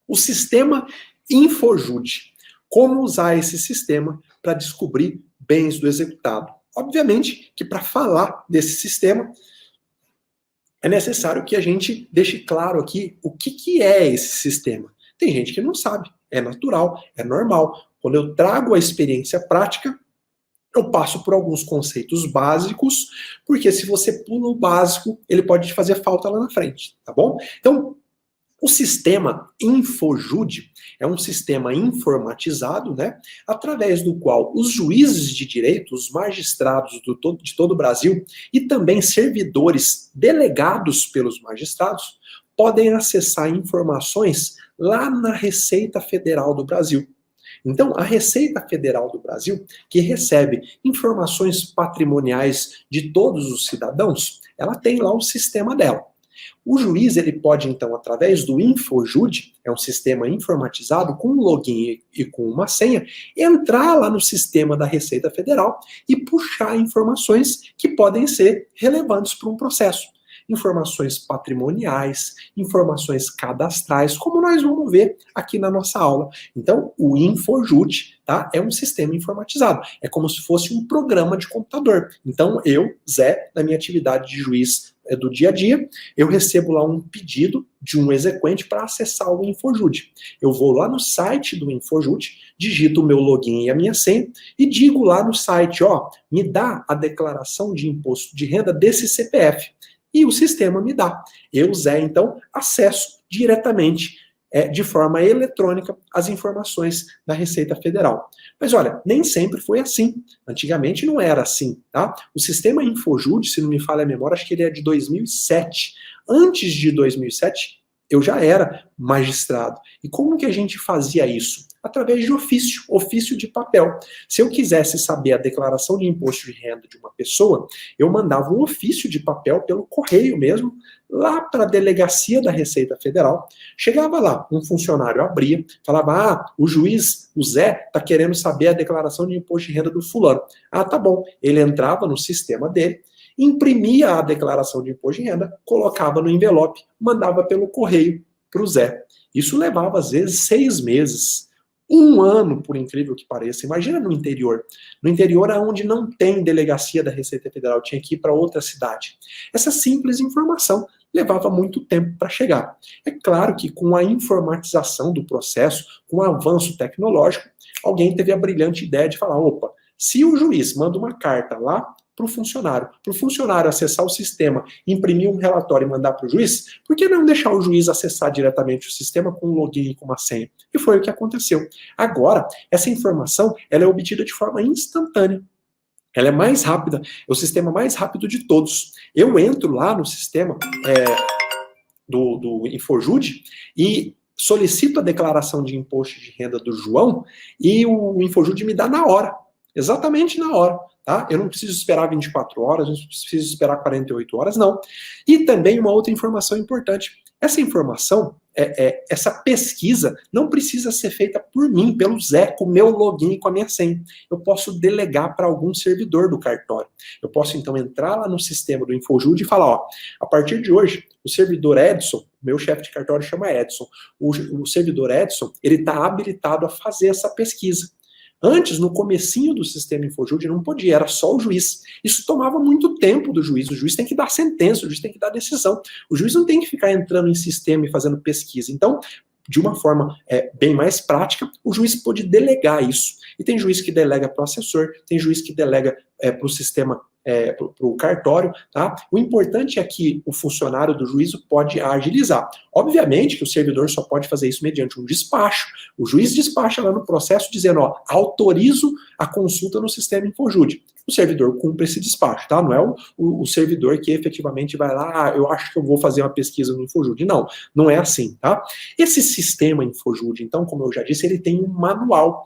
O sistema InfoJude. Como usar esse sistema para descobrir bens do executado? Obviamente que para falar desse sistema, é necessário que a gente deixe claro aqui o que é esse sistema. Tem gente que não sabe, é natural, é normal. Quando eu trago a experiência prática, eu passo por alguns conceitos básicos, porque se você pula o básico, ele pode te fazer falta lá na frente, tá bom? Então, o sistema InfoJude é um sistema informatizado, né, através do qual os juízes de direito, os magistrados de todo o Brasil e também servidores delegados pelos magistrados podem acessar informações lá na Receita Federal do Brasil. Então, a Receita Federal do Brasil, que recebe informações patrimoniais de todos os cidadãos, ela tem lá o sistema dela. O juiz ele pode, então, através do InfoJude, é um sistema informatizado com um login e com uma senha, entrar lá no sistema da Receita Federal e puxar informações que podem ser relevantes para um processo. Informações patrimoniais, informações cadastrais, como nós vamos ver aqui na nossa aula. Então, o InfoJude, tá, é um sistema informatizado. É como se fosse um programa de computador. Então, eu, Zé, na minha atividade de juiz do dia a dia, eu recebo lá um pedido de um exequente para acessar o InfoJude. Eu vou lá no site do InfoJude, digito o meu login e a minha senha e digo lá no site, ó, me dá a declaração de imposto de renda desse CPF. E o sistema me dá. Eu, Zé, então, acesso diretamente, de forma eletrônica, as informações da Receita Federal. Mas olha, nem sempre foi assim. Antigamente não era assim, tá? O sistema InfoJude, se não me falha a memória, acho que ele é de 2007. Antes de 2007, eu já era magistrado. E como que a gente fazia isso? Através de ofício de papel. Se eu quisesse saber a declaração de imposto de renda de uma pessoa, eu mandava um ofício de papel pelo correio mesmo, lá para a delegacia da Receita Federal. Chegava lá, um funcionário abria, falava, o juiz, o Zé, está querendo saber a declaração de imposto de renda do fulano. Ah, tá bom. Ele entrava no sistema dele, imprimia a declaração de imposto de renda, colocava no envelope, mandava pelo correio para o Zé. Isso levava, às vezes, 6 meses. 1 ano, por incrível que pareça. Imagina no interior. No interior, onde não tem delegacia da Receita Federal, tinha que ir para outra cidade. Essa simples informação levava muito tempo para chegar. É claro que com a informatização do processo, com o avanço tecnológico, alguém teve a brilhante ideia de falar, opa, se o juiz manda uma carta lá para o funcionário acessar o sistema, imprimir um relatório e mandar para o juiz, por que não deixar o juiz acessar diretamente o sistema com um login e com uma senha? E foi o que aconteceu. Agora, essa informação ela é obtida de forma instantânea. Ela é mais rápida, é o sistema mais rápido de todos. Eu entro lá no sistema do InfoJude e solicito a declaração de imposto de renda do João e o InfoJude me dá na hora, exatamente na hora. Tá? Eu não preciso esperar 24 horas, não preciso esperar 48 horas, não. E também uma outra informação importante. Essa informação, essa pesquisa, não precisa ser feita por mim, pelo Zé, com o meu login e com a minha senha. Eu posso delegar para algum servidor do cartório. Eu posso, então, entrar lá no sistema do InfoJude e falar, ó, a partir de hoje, o servidor Edson, meu chefe de cartório chama Edson, o servidor Edson, ele está habilitado a fazer essa pesquisa. Antes, no comecinho do sistema InfoJude, não podia, era só o juiz. Isso tomava muito tempo do juiz. O juiz tem que dar sentença, o juiz tem que dar decisão. O juiz não tem que ficar entrando em sistema e fazendo pesquisa. Então, de uma forma bem mais prática, o juiz pode delegar isso. E tem juiz que delega para o assessor, tem juiz que delega para o sistema, para o cartório, tá? O importante é que o funcionário do juízo pode agilizar. Obviamente que o servidor só pode fazer isso mediante um despacho. O juiz despacha lá no processo dizendo, ó, autorizo a consulta no sistema InfoJude. O servidor cumpre esse despacho, tá? Não é o servidor que efetivamente vai lá, eu acho que eu vou fazer uma pesquisa no InfoJude. Não, não é assim, tá? Esse sistema InfoJude, então, como eu já disse, ele tem um manual,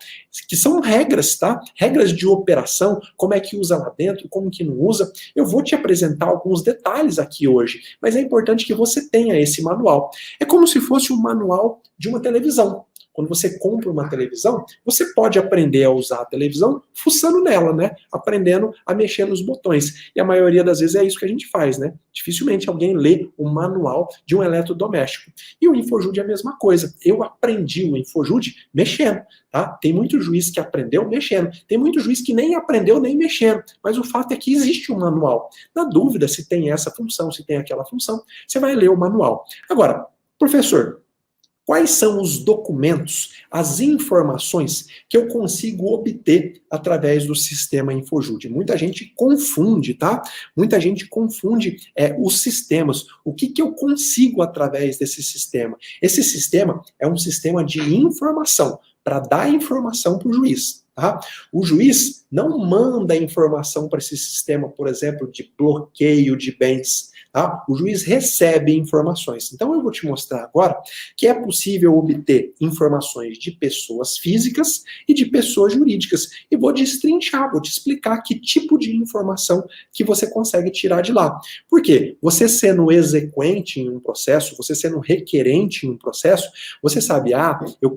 que são regras, tá? Regras de operação, como é que usa lá dentro, como que não usa. Eu vou te apresentar alguns detalhes aqui hoje, mas é importante que você tenha esse manual. É como se fosse um manual de uma televisão. Quando você compra uma televisão, você pode aprender a usar a televisão fuçando nela, né? Aprendendo a mexer nos botões. E a maioria das vezes é isso que a gente faz, né? Dificilmente alguém lê o manual de um eletrodoméstico. E o Infojude é a mesma coisa. Eu aprendi o Infojude mexendo, tá? Tem muito juiz que aprendeu mexendo. Tem muito juiz que nem aprendeu nem mexendo. Mas o fato é que existe um manual. Na dúvida se tem essa função, se tem aquela função, você vai ler o manual. Agora, professor, quais são os documentos, as informações que eu consigo obter através do sistema Infojude? Muita gente confunde, tá? Muita gente confunde os sistemas. O que eu consigo através desse sistema? Esse sistema é um sistema de informação, para dar informação para o juiz. Tá? O juiz não manda informação para esse sistema, por exemplo, de bloqueio de bens. Tá? O juiz recebe informações. Então eu vou te mostrar agora que é possível obter informações de pessoas físicas e de pessoas jurídicas. E vou destrinchar, vou te explicar que tipo de informação que você consegue tirar de lá. Por quê? Você sendo exequente em um processo, você sendo requerente em um processo, você sabe,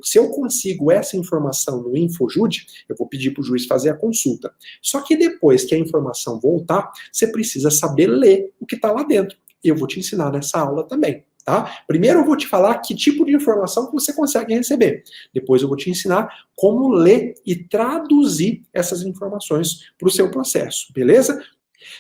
se eu consigo essa informação no Infojude, eu vou pedir para o juiz fazer a consulta. Só que depois que a informação voltar, você precisa saber ler o que está lá dentro. Eu vou te ensinar nessa aula também, tá? Primeiro eu vou te falar que tipo de informação que você consegue receber. Depois eu vou te ensinar como ler e traduzir essas informações para o seu processo, beleza?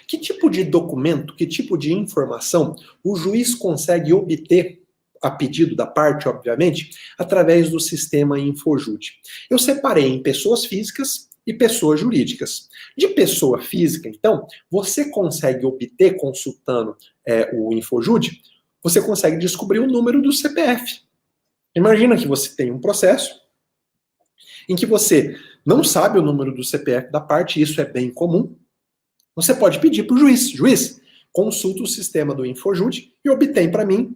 Que tipo de documento, que tipo de informação o juiz consegue obter, a pedido da parte, obviamente, através do sistema Infojude? Eu separei em pessoas físicas e pessoas jurídicas. De pessoa física, então, você consegue obter, consultando o Infojude, você consegue descobrir o número do CPF. Imagina que você tem um processo em que você não sabe o número do CPF da parte, isso é bem comum. Você pode pedir para o juiz, consulta o sistema do Infojude e obtém para mim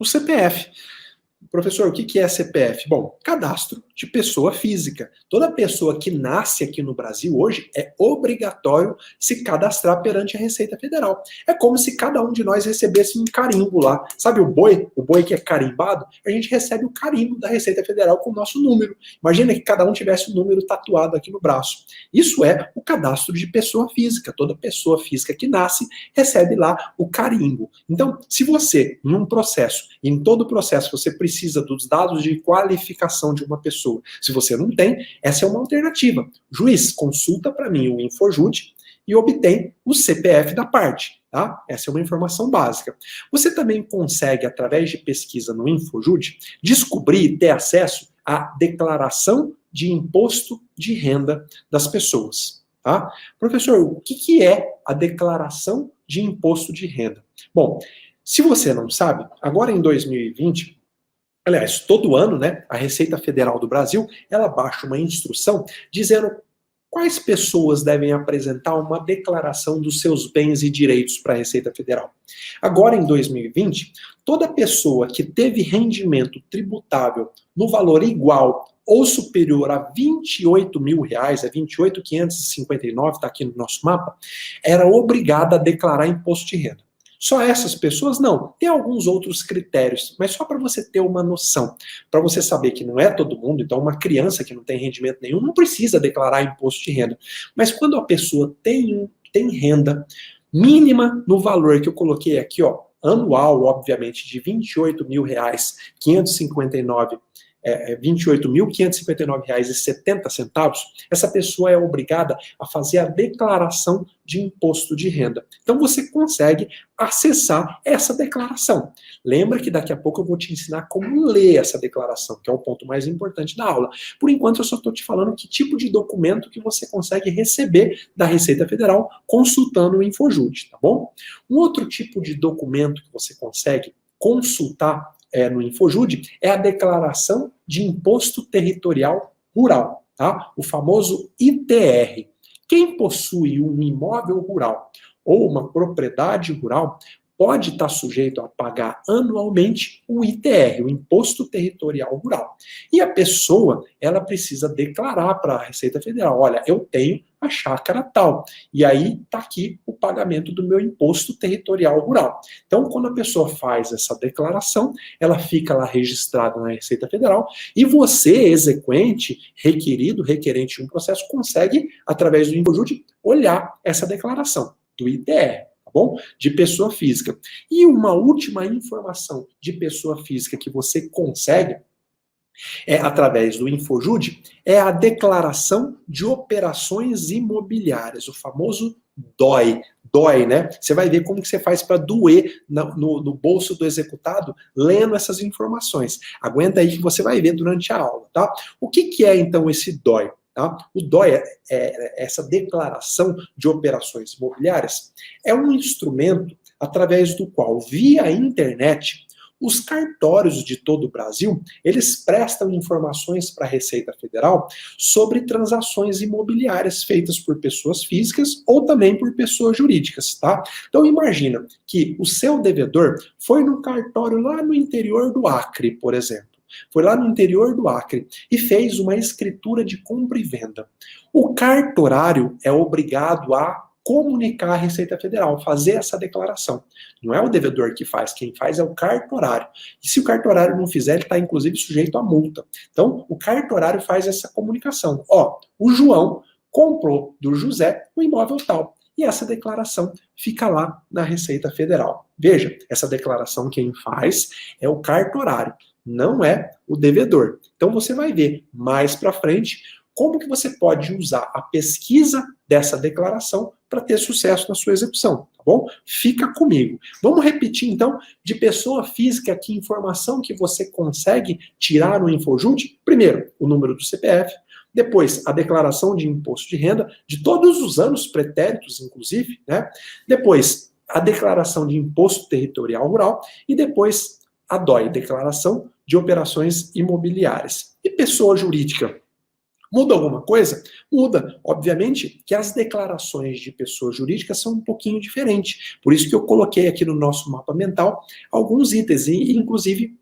o CPF. Professor, o que é CPF? Bom, cadastro de pessoa física. Toda pessoa que nasce aqui no Brasil hoje é obrigatório se cadastrar perante a Receita Federal. É como se cada um de nós recebesse um carimbo lá. Sabe o boi que é carimbado? A gente recebe o carimbo da Receita Federal com o nosso número. Imagina que cada um tivesse o número tatuado aqui no braço. Isso é o cadastro de pessoa física. Toda pessoa física que nasce recebe lá o carimbo. Então, se você, em um processo, em todo processo, você precisa dos dados de qualificação de uma pessoa. Se você não tem, essa é uma alternativa. Juiz, consulta para mim o Infojude e obtém o CPF da parte. Tá? Essa é uma informação básica. Você também consegue, através de pesquisa no Infojude, descobrir e ter acesso à declaração de imposto de renda das pessoas. Tá? Professor, o que é a declaração de imposto de renda? Bom, se você não sabe, agora em 2020, aliás, todo ano, né, a Receita Federal do Brasil, ela baixa uma instrução dizendo quais pessoas devem apresentar uma declaração dos seus bens e direitos para a Receita Federal. Agora, em 2020, toda pessoa que teve rendimento tributável no valor igual ou superior a R$28 mil, é 28.559, está aqui no nosso mapa, era obrigada a declarar imposto de renda. Só essas pessoas? Não. Tem alguns outros critérios, mas só para você ter uma noção. Para você saber que não é todo mundo, então uma criança que não tem rendimento nenhum não precisa declarar imposto de renda. Mas quando a pessoa tem renda mínima no valor que eu coloquei aqui, ó, anual, obviamente, de R$28 mil, 559 R$28.559,70, essa pessoa é obrigada a fazer a declaração de imposto de renda. Então você consegue acessar essa declaração. Lembra que daqui a pouco eu vou te ensinar como ler essa declaração, que é o ponto mais importante da aula. Por enquanto eu só estou te falando que tipo de documento que você consegue receber da Receita Federal consultando o Infojude, tá bom? Um outro tipo de documento que você consegue consultar no Infojude é a declaração de imposto territorial rural, tá? O famoso ITR. Quem possui um imóvel rural ou uma propriedade rural pode estar sujeito a pagar anualmente o ITR, o Imposto Territorial Rural. E a pessoa, ela precisa declarar para a Receita Federal, olha, eu tenho a chácara tal, e aí está aqui o pagamento do meu Imposto Territorial Rural. Então, quando a pessoa faz essa declaração, ela fica lá registrada na Receita Federal, e você, exequente, requerido, requerente de um processo, consegue, através do InfoJude, olhar essa declaração do ITR. Tá bom? De pessoa física. E uma última informação de pessoa física que você consegue através do InfoJude é a declaração de operações imobiliárias, o famoso DOI. Dói, né? Você vai ver como que você faz para doer no bolso do executado lendo essas informações. Aguenta aí que você vai ver durante a aula, tá? O que é então esse DOI? Tá? O DOI, essa declaração de operações imobiliárias, é um instrumento através do qual, via internet, os cartórios de todo o Brasil, eles prestam informações para a Receita Federal sobre transações imobiliárias feitas por pessoas físicas ou também por pessoas jurídicas, tá? Então imagina que o seu devedor foi no cartório lá no interior do Acre, por exemplo. Foi lá no interior do Acre e fez uma escritura de compra e venda. O cartorário é obrigado a comunicar à Receita Federal, fazer essa declaração. Não é o devedor que faz, quem faz é o cartorário. E se o cartorário não fizer, ele está inclusive sujeito a multa. Então, o cartorário faz essa comunicação. Ó, o João comprou do José o imóvel tal. E essa declaração fica lá na Receita Federal. Veja, essa declaração quem faz é o cartorário, não é o devedor. Então você vai ver mais para frente como que você pode usar a pesquisa dessa declaração para ter sucesso na sua execução, tá bom? Fica comigo. Vamos repetir então de pessoa física que informação que você consegue tirar no InfoJude? Primeiro, o número do CPF. Depois, a declaração de imposto de renda, de todos os anos pretéritos, inclusive, né? Depois, a declaração de imposto territorial rural e depois a DOI, declaração de operações imobiliárias. E pessoa jurídica? Muda alguma coisa? Muda. Obviamente que as declarações de pessoa jurídica são um pouquinho diferentes. Por isso que eu coloquei aqui no nosso mapa mental alguns itens, e inclusive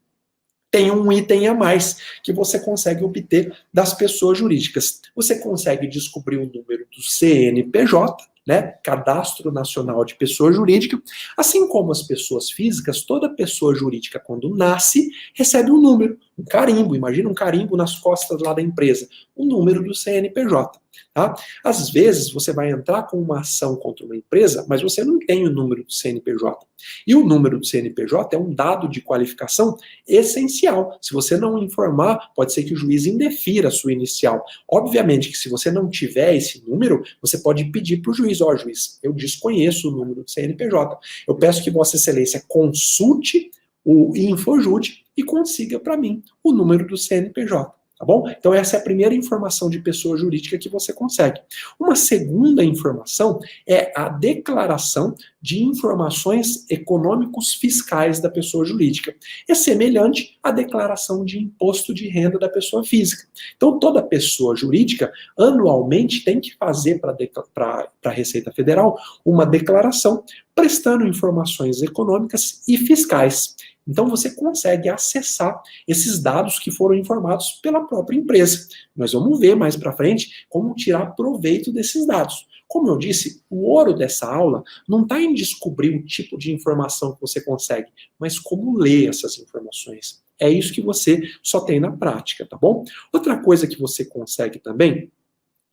tem um item a mais que você consegue obter das pessoas jurídicas. Você consegue descobrir o número do CNPJ, né, Cadastro Nacional de Pessoa Jurídica, assim como as pessoas físicas, toda pessoa jurídica, quando nasce, recebe um número, um carimbo, imagina um carimbo nas costas lá da empresa, o número do CNPJ. Tá? Às vezes você vai entrar com uma ação contra uma empresa, mas você não tem o número do CNPJ. E o número do CNPJ é um dado de qualificação essencial. Se você não informar, pode ser que o juiz indefira a sua inicial. Obviamente que se você não tiver esse número, você pode pedir para o juiz, ó, juiz, eu desconheço o número do CNPJ. Eu peço que Vossa Excelência consulte o InfoJude e consiga para mim o número do CNPJ. Tá bom? Então essa é a primeira informação de pessoa jurídica que você consegue. Uma segunda informação é a declaração de informações econômicos fiscais da pessoa jurídica. É semelhante à declaração de imposto de renda da pessoa física. Então toda pessoa jurídica anualmente tem que fazer para a Receita Federal uma declaração prestando informações econômicas e fiscais. Então você consegue acessar esses dados que foram informados pela própria empresa. Nós vamos ver mais para frente como tirar proveito desses dados. Como eu disse, o ouro dessa aula não está em descobrir o tipo de informação que você consegue, mas como ler essas informações. É isso que você só tem na prática, tá bom? Outra coisa que você consegue também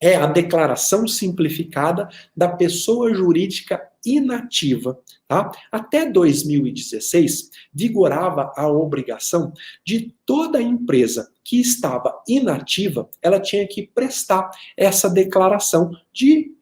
é a declaração simplificada da pessoa jurídica inativa. Tá? Até 2016, vigorava a obrigação de toda empresa que estava inativa, ela tinha que prestar essa declaração de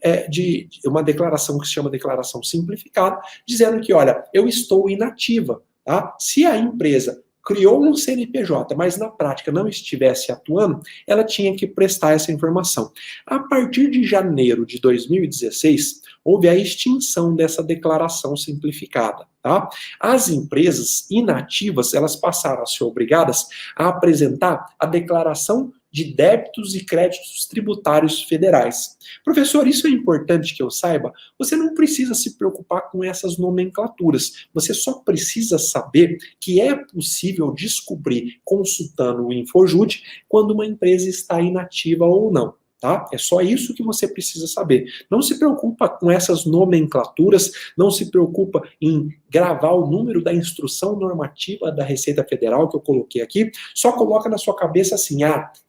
uma declaração que se chama declaração simplificada, dizendo que, olha, eu estou inativa. Tá? Se a empresa criou um CNPJ, mas na prática não estivesse atuando, ela tinha que prestar essa informação. A partir de janeiro de 2016, houve a extinção dessa declaração simplificada. Tá? As empresas inativas, elas passaram a ser obrigadas a apresentar a declaração de débitos e créditos tributários federais. Professor, isso é importante que eu saiba? Você não precisa se preocupar com essas nomenclaturas. Você só precisa saber que é possível descobrir, consultando o InfoJude, quando uma empresa está inativa ou não. Tá? É só isso que você precisa saber. Não se preocupa com essas nomenclaturas, não se preocupa em gravar o número da instrução normativa da Receita Federal que eu coloquei aqui, só coloca na sua cabeça assim,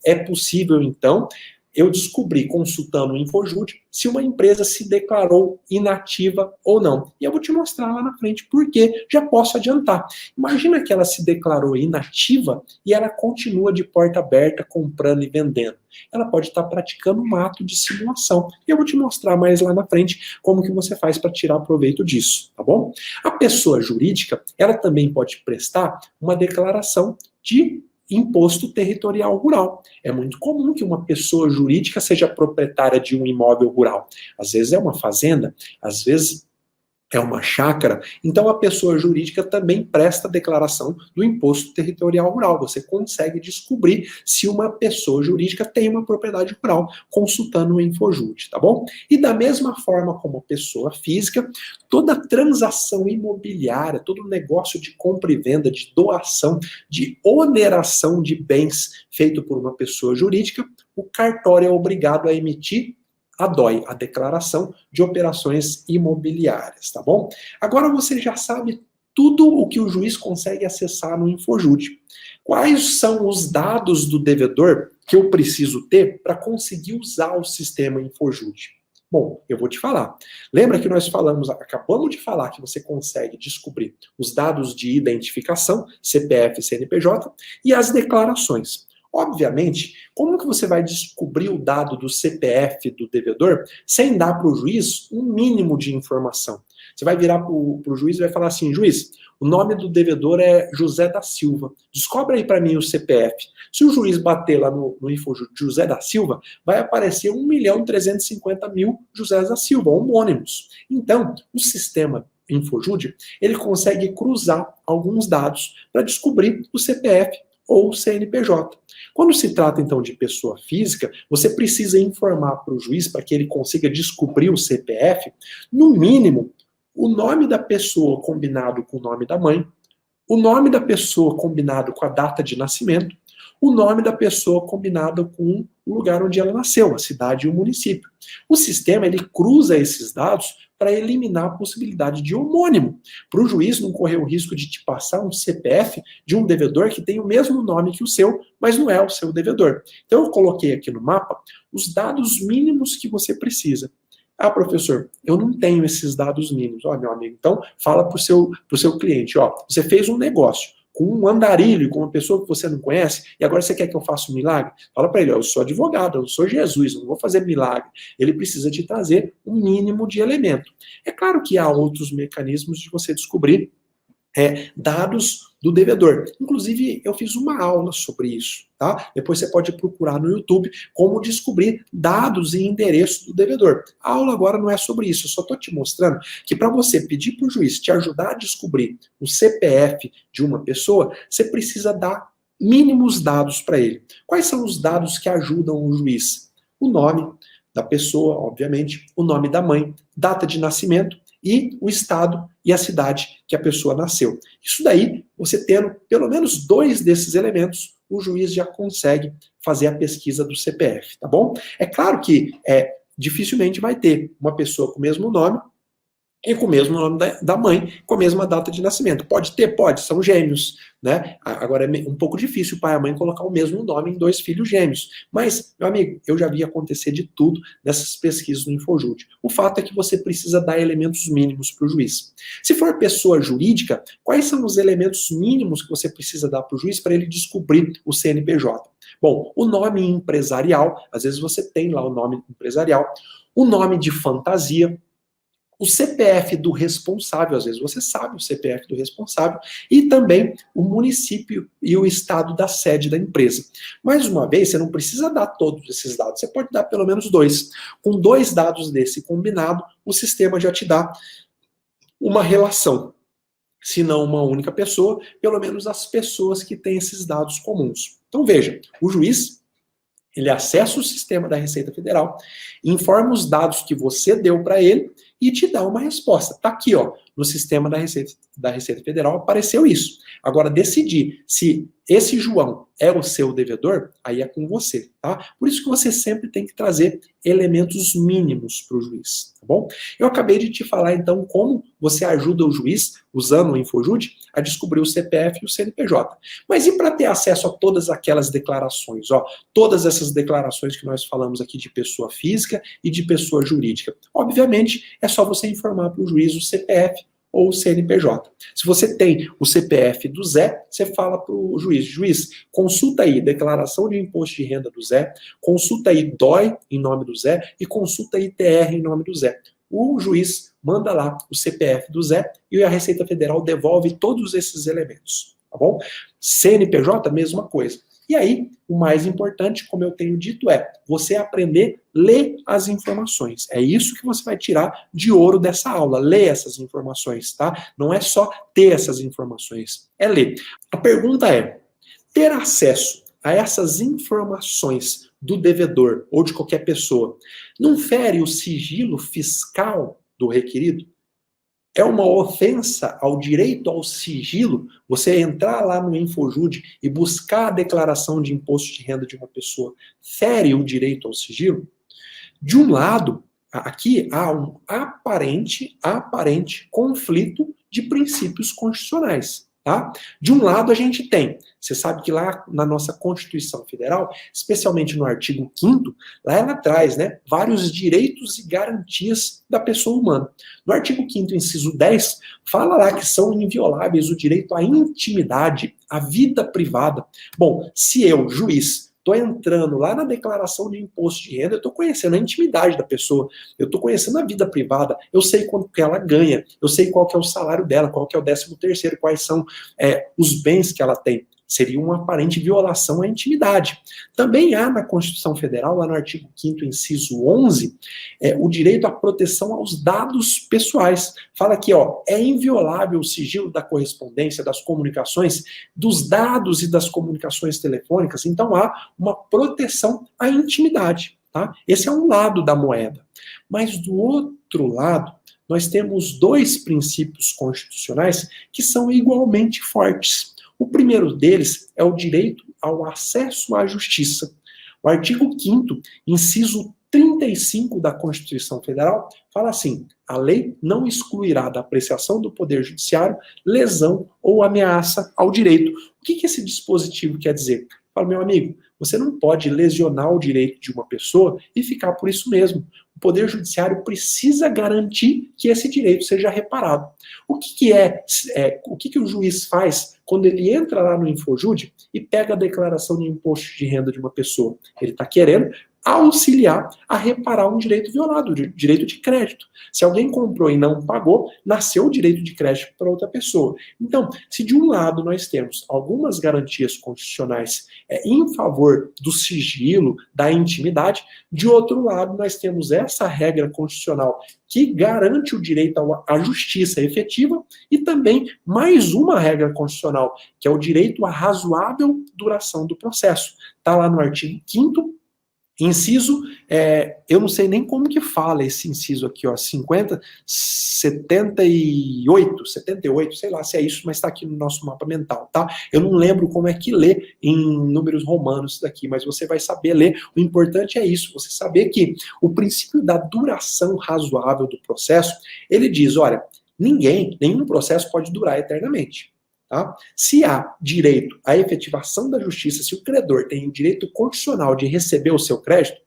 é possível então eu descobri, consultando o InfoJude, se uma empresa se declarou inativa ou não. E eu vou te mostrar lá na frente por quê. Já posso adiantar. Imagina que ela se declarou inativa e ela continua de porta aberta, comprando e vendendo. Ela pode estar praticando um ato de simulação. E eu vou te mostrar mais lá na frente como que você faz para tirar proveito disso, tá bom? A pessoa jurídica, ela também pode prestar uma declaração de imposto territorial rural. É muito comum que uma pessoa jurídica seja proprietária de um imóvel rural. Às vezes é uma fazenda, às vezes é uma chácara, então a pessoa jurídica também presta declaração do imposto territorial rural. Você consegue descobrir se uma pessoa jurídica tem uma propriedade rural, consultando o InfoJude, tá bom? E da mesma forma como a pessoa física, toda transação imobiliária, todo negócio de compra e venda, de doação, de oneração de bens feito por uma pessoa jurídica, o cartório é obrigado a emitir a DOI, a Declaração de Operações Imobiliárias, tá bom? Agora você já sabe tudo o que o juiz consegue acessar no InfoJude. Quais são os dados do devedor que eu preciso ter para conseguir usar o sistema InfoJude? Bom, eu vou te falar. Lembra que nós acabamos de falar que você consegue descobrir os dados de identificação, CPF e CNPJ, e as declarações. Obviamente, como que você vai descobrir o dado do CPF do devedor sem dar para o juiz um mínimo de informação? Você vai virar para o juiz e vai falar assim, juiz, o nome do devedor é José da Silva, descobre aí para mim o CPF. Se o juiz bater lá no InfoJude José da Silva, vai aparecer 1.350.000 José da Silva, homônimos. Então, o sistema InfoJude, ele consegue cruzar alguns dados para descobrir o CPF ou o CNPJ. Quando se trata, então, de pessoa física, você precisa informar para o juiz, para que ele consiga descobrir o CPF, no mínimo, o nome da pessoa combinado com o nome da mãe, o nome da pessoa combinado com a data de nascimento, o nome da pessoa combinado com o lugar onde ela nasceu, a cidade e o município. O sistema, ele cruza esses dados para eliminar a possibilidade de homônimo, para o juiz não correr o risco de te passar um CPF de um devedor que tem o mesmo nome que o seu, mas não é o seu devedor. Então eu coloquei aqui no mapa os dados mínimos que você precisa. Ah, professor, eu não tenho esses dados mínimos. Ó, meu amigo, então fala para o seu cliente, ó, você fez um negócio com um andarilho, com uma pessoa que você não conhece, e agora você quer que eu faça um milagre? Fala para ele, ó, eu sou advogado, eu sou Jesus, eu não vou fazer milagre. Ele precisa te trazer um mínimo de elemento. É claro que há outros mecanismos de você descobrir dados do devedor. Inclusive, eu fiz uma aula sobre isso, tá? Depois você pode procurar no YouTube como descobrir dados e endereço do devedor. A aula agora não é sobre isso, eu só estou te mostrando que para você pedir para o juiz te ajudar a descobrir o CPF de uma pessoa, você precisa dar mínimos dados para ele. Quais são os dados que ajudam o juiz? O nome da pessoa, obviamente, o nome da mãe, data de nascimento, e o estado e a cidade que a pessoa nasceu. Isso daí, você tendo pelo menos 2 desses elementos, o juiz já consegue fazer a pesquisa do CPF, tá bom? É claro que dificilmente vai ter uma pessoa com o mesmo nome e com o mesmo nome da mãe, com a mesma data de nascimento. Pode ter? Pode, são gêmeos, né? Agora é um pouco difícil o pai e a mãe colocar o mesmo nome em 2 filhos gêmeos. Mas, meu amigo, eu já vi acontecer de tudo nessas pesquisas no InfoJude. O fato é que você precisa dar elementos mínimos para o juiz. Se for pessoa jurídica, quais são os elementos mínimos que você precisa dar para o juiz para ele descobrir o CNPJ? Bom, o nome empresarial, às vezes você tem lá o nome empresarial, o nome de fantasia, o CPF do responsável, às vezes você sabe o CPF do responsável, e também o município e o estado da sede da empresa. Mais uma vez, você não precisa dar todos esses dados, você pode dar pelo menos 2. Com 2 dados desse combinado, o sistema já te dá uma relação. Se não uma única pessoa, pelo menos as pessoas que têm esses dados comuns. Então veja, o juiz Ele acessa o sistema da Receita Federal, informa os dados que você deu para ele e te dá uma resposta. Tá aqui, ó, no sistema da Receita Federal apareceu isso. Agora, decidir se esse João é o seu devedor, aí é com você, tá? Por isso que você sempre tem que trazer elementos mínimos para o juiz, tá bom? Eu acabei de te falar, então, como você ajuda o juiz, usando o InfoJude, a descobrir o CPF e o CNPJ. Mas e para ter acesso a todas aquelas declarações, ó, todas essas declarações que nós falamos aqui de pessoa física e de pessoa jurídica? Obviamente, é só você informar para o juiz o CPF ou o CNPJ. Se você tem o CPF do Zé, você fala para o juiz, juiz, consulta aí declaração de imposto de renda do Zé, consulta aí DOI em nome do Zé e consulta aí TR em nome do Zé. O juiz manda lá o CPF do Zé e a Receita Federal devolve todos esses elementos, tá bom? CNPJ, mesma coisa. E aí, o mais importante, como eu tenho dito, é você aprender a ler as informações. É isso que você vai tirar de ouro dessa aula, ler essas informações, tá? Não é só ter essas informações, é ler. A pergunta é, ter acesso a essas informações do devedor ou de qualquer pessoa não fere o sigilo fiscal do requerido? É uma ofensa ao direito ao sigilo você entrar lá no InfoJude e buscar a declaração de imposto de renda de uma pessoa? Fere o direito ao sigilo? De um lado, aqui há um aparente conflito de princípios constitucionais. Tá? De um lado a gente tem, você sabe que lá na nossa Constituição Federal, especialmente no artigo 5º, lá ela traz, né, vários direitos e garantias da pessoa humana. No artigo 5º, inciso 10, fala lá que são invioláveis o direito à intimidade, à vida privada. Bom, se eu, juiz, estou entrando lá na declaração de imposto de renda, eu estou conhecendo a intimidade da pessoa, eu estou conhecendo a vida privada, eu sei quanto que ela ganha, eu sei qual que é o salário dela, qual que é o 13º, quais são os bens que ela tem. Seria uma aparente violação à intimidade. Também há na Constituição Federal, lá no artigo 5º, inciso 11, o direito à proteção aos dados pessoais. Fala aqui, ó, é inviolável o sigilo da correspondência, das comunicações, dos dados e das comunicações telefônicas. Então há uma proteção à intimidade. Tá? Esse é um lado da moeda. Mas do outro lado, nós temos dois princípios constitucionais que são igualmente fortes. O primeiro deles é o direito ao acesso à justiça. O artigo 5º, inciso 35 da Constituição Federal, fala assim, a lei não excluirá da apreciação do Poder Judiciário lesão ou ameaça ao direito. O que esse dispositivo quer dizer? Fala, meu amigo, você não pode lesionar o direito de uma pessoa e ficar por isso mesmo. O Poder Judiciário precisa garantir que esse direito seja reparado. O que o juiz faz quando ele entra lá no InfoJude e pega a declaração de imposto de renda de uma pessoa? Ele está querendo auxiliar a reparar um direito violado, o direito de crédito. Se alguém comprou e não pagou, nasceu o direito de crédito para outra pessoa. Então, se de um lado nós temos algumas garantias constitucionais em favor do sigilo, da intimidade, de outro lado nós temos essa regra constitucional que garante o direito à justiça efetiva e também mais uma regra constitucional, que é o direito à razoável duração do processo. Está lá no artigo 5º, inciso, eu não sei nem como que fala esse inciso aqui, ó, 78, sei lá se é isso, mas está aqui no nosso mapa mental, tá? Eu não lembro como é que lê em números romanos isso daqui, mas você vai saber ler. O importante é isso, você saber que o princípio da duração razoável do processo, ele diz, olha, nenhum processo pode durar eternamente. Tá? Se há direito à efetivação da justiça, se o credor tem o direito constitucional de receber o seu crédito,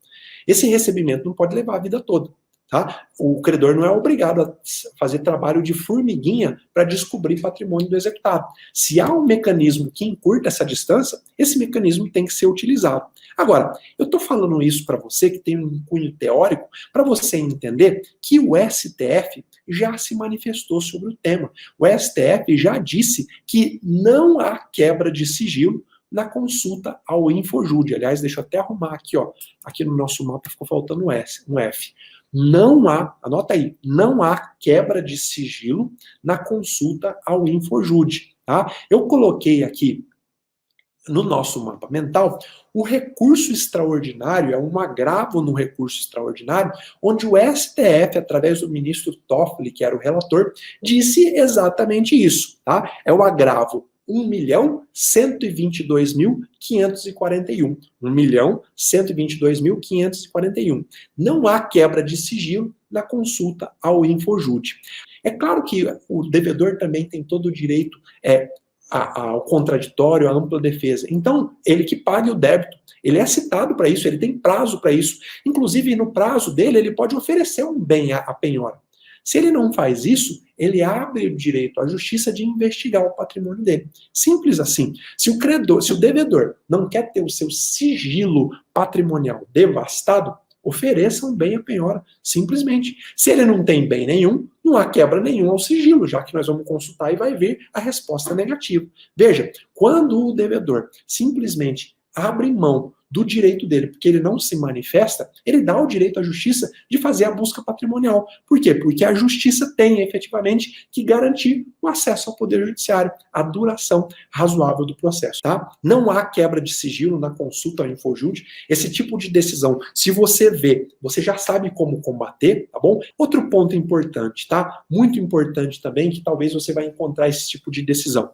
esse recebimento não pode levar a vida toda. Tá? O credor não é obrigado a fazer trabalho de formiguinha para descobrir patrimônio do executado. Se há um mecanismo que encurta essa distância, esse mecanismo tem que ser utilizado. Agora, eu estou falando isso para você que tem um cunho teórico, para você entender que o STF já se manifestou sobre o tema. O STF já disse que não há quebra de sigilo na consulta ao InfoJude. Aliás, deixa eu até arrumar aqui, ó. Aqui no nosso mapa ficou faltando um F. Não há, anota aí, não há quebra de sigilo na consulta ao InfoJude. Tá? Eu coloquei aqui no nosso mapa mental, o recurso extraordinário é um agravo no recurso extraordinário, onde o STF, através do ministro Toffoli, que era o relator, disse exatamente isso, tá? É o agravo 1.122.541. 1.122.541. Não há quebra de sigilo na consulta ao Infojud. É claro que o devedor também tem todo o direito ao contraditório, à ampla defesa. Então, ele que pague o débito. Ele é citado para isso, ele tem prazo para isso. Inclusive, no prazo dele, ele pode oferecer um bem à penhora. Se ele não faz isso, ele abre o direito à justiça de investigar o patrimônio dele. Simples assim. Se o devedor não quer ter o seu sigilo patrimonial devastado, ofereça um bem à penhora, simplesmente. Se ele não tem bem nenhum, não há quebra nenhuma ao sigilo, já que nós vamos consultar e vai ver a resposta negativa. Veja, quando o devedor simplesmente abre mão do direito dele, porque ele não se manifesta, ele dá o direito à justiça de fazer a busca patrimonial. Por quê? Porque a justiça tem, efetivamente, que garantir o acesso ao Poder Judiciário, a duração razoável do processo, tá? Não há quebra de sigilo na consulta ao Infojud. Esse tipo de decisão, se você vê, você já sabe como combater, tá bom? Outro ponto importante, tá? Muito importante também, que talvez você vai encontrar esse tipo de decisão.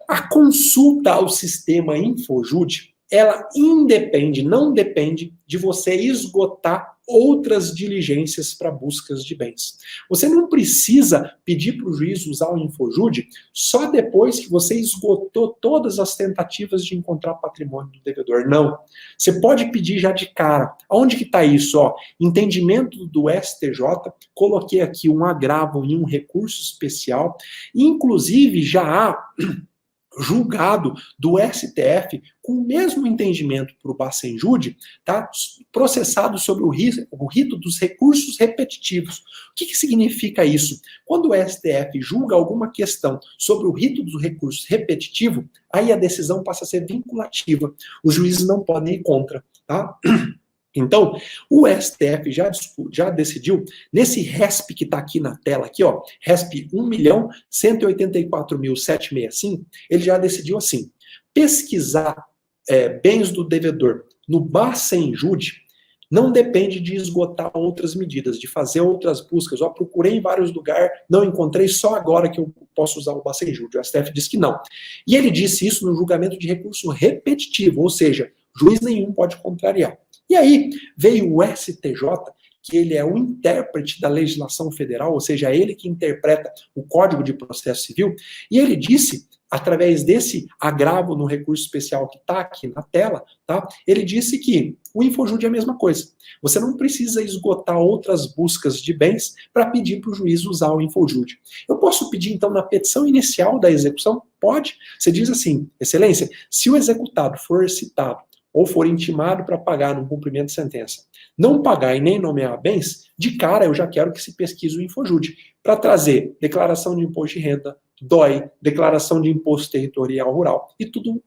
A consulta ao sistema Infojud, ela não depende de você esgotar outras diligências para buscas de bens. Você não precisa pedir para o juiz usar o Infojud só depois que você esgotou todas as tentativas de encontrar patrimônio do devedor. Não. Você pode pedir já de cara. Onde que está isso? Ó, entendimento do STJ, coloquei aqui um agravo em um recurso especial, inclusive já há julgado do STF com o mesmo entendimento para o Bacenjude, tá? Processado sobre o rito dos recursos repetitivos. O que significa isso? Quando o STF julga alguma questão sobre o rito dos recursos repetitivo, aí a decisão passa a ser vinculativa. Os juízes não podem ir contra, tá? Então, o STF já decidiu, nesse RESP que está aqui na tela, aqui, ó, RESP 1.184.765, ele já decidiu assim, pesquisar bens do devedor no Bacenjude não depende de esgotar outras medidas, de fazer outras buscas. Ó, procurei em vários lugares, não encontrei, só agora que eu posso usar o Bacenjude. O STF disse que não. E ele disse isso no julgamento de recurso repetitivo, ou seja, juiz nenhum pode contrariar. E aí veio o STJ, que ele é o intérprete da legislação federal, ou seja, ele que interpreta o Código de Processo Civil, e ele disse, através desse agravo no recurso especial que está aqui na tela, tá? Ele disse que o Infojud é a mesma coisa. Você não precisa esgotar outras buscas de bens para pedir para o juiz usar o Infojud. Eu posso pedir, então, na petição inicial da execução? Pode. Você diz assim, excelência, se o executado for citado ou for intimado para pagar no cumprimento de sentença, não pagar e nem nomear bens, de cara eu já quero que se pesquise o Infojud, para trazer declaração de imposto de renda, DOI, declaração de imposto territorial rural e tudo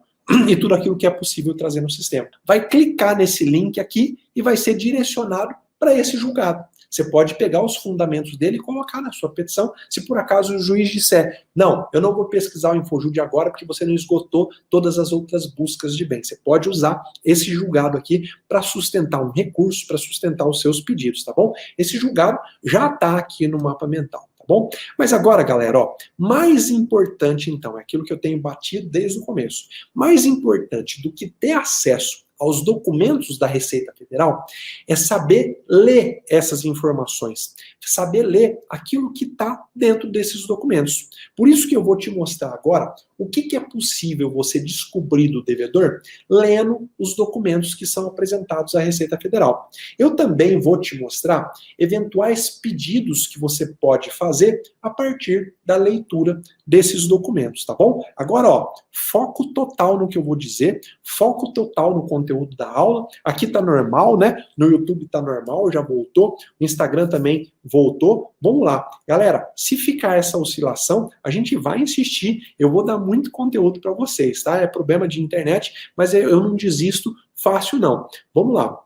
aquilo que é possível trazer no sistema. Vai clicar nesse link aqui e vai ser direcionado para esse julgado. Você pode pegar os fundamentos dele e colocar na sua petição, se por acaso o juiz disser, não, eu não vou pesquisar o Infojud agora porque você não esgotou todas as outras buscas de bem. Você pode usar esse julgado aqui para sustentar um recurso, para sustentar os seus pedidos, tá bom? Esse julgado já está aqui no mapa mental. Tá bom? Mas agora, galera, ó, mais importante então, é aquilo que eu tenho batido desde o começo, mais importante do que ter acesso aos documentos da Receita Federal é saber ler essas informações, saber ler aquilo que está dentro desses documentos. Por isso que eu vou te mostrar agora o que é possível você descobrir do devedor lendo os documentos que são apresentados à Receita Federal. Eu também vou te mostrar eventuais pedidos que você pode fazer a partir da leitura desses documentos, tá bom? Agora, ó, foco total no que eu vou dizer, foco total no conteúdo da aula. Aqui tá normal, né? No YouTube tá normal, já voltou. No Instagram também voltou. Vamos lá. Galera, se ficar essa oscilação, a gente vai insistir. Eu vou dar muito conteúdo para vocês, tá? É problema de internet, mas eu não desisto fácil, não. Vamos lá.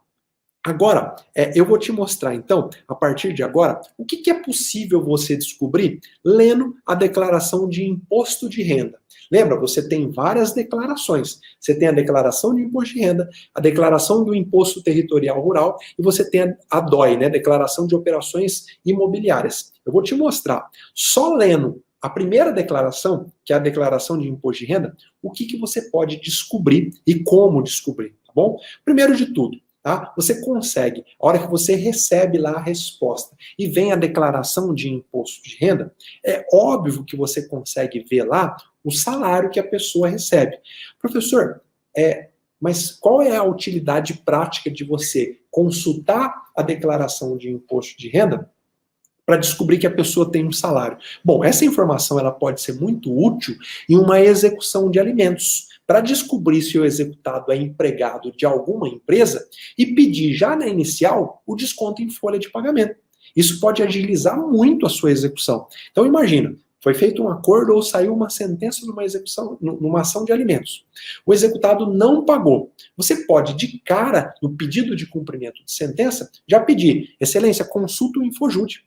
Agora, eu vou te mostrar, então, a partir de agora, o que é possível você descobrir lendo a declaração de imposto de renda. Lembra, você tem várias declarações. Você tem a declaração de imposto de renda, a declaração do imposto territorial rural e você tem a DOI, né, declaração de operações imobiliárias. Eu vou te mostrar, só lendo a primeira declaração, que é a declaração de imposto de renda, o que você pode descobrir e como descobrir, tá bom? Primeiro de tudo, tá? Você consegue, a hora que você recebe lá a resposta e vem a declaração de imposto de renda, é óbvio que você consegue ver lá o salário que a pessoa recebe. Professor, mas qual é a utilidade prática de você consultar a declaração de imposto de renda para descobrir que a pessoa tem um salário? Bom, essa informação ela pode ser muito útil em uma execução de alimentos, para descobrir se o executado é empregado de alguma empresa e pedir já na inicial o desconto em folha de pagamento. Isso pode agilizar muito a sua execução. Então imagina, foi feito um acordo ou saiu uma sentença numa execução, numa ação de alimentos. O executado não pagou. Você pode, de cara, no pedido de cumprimento de sentença, já pedir, excelência, consulta o Infojud.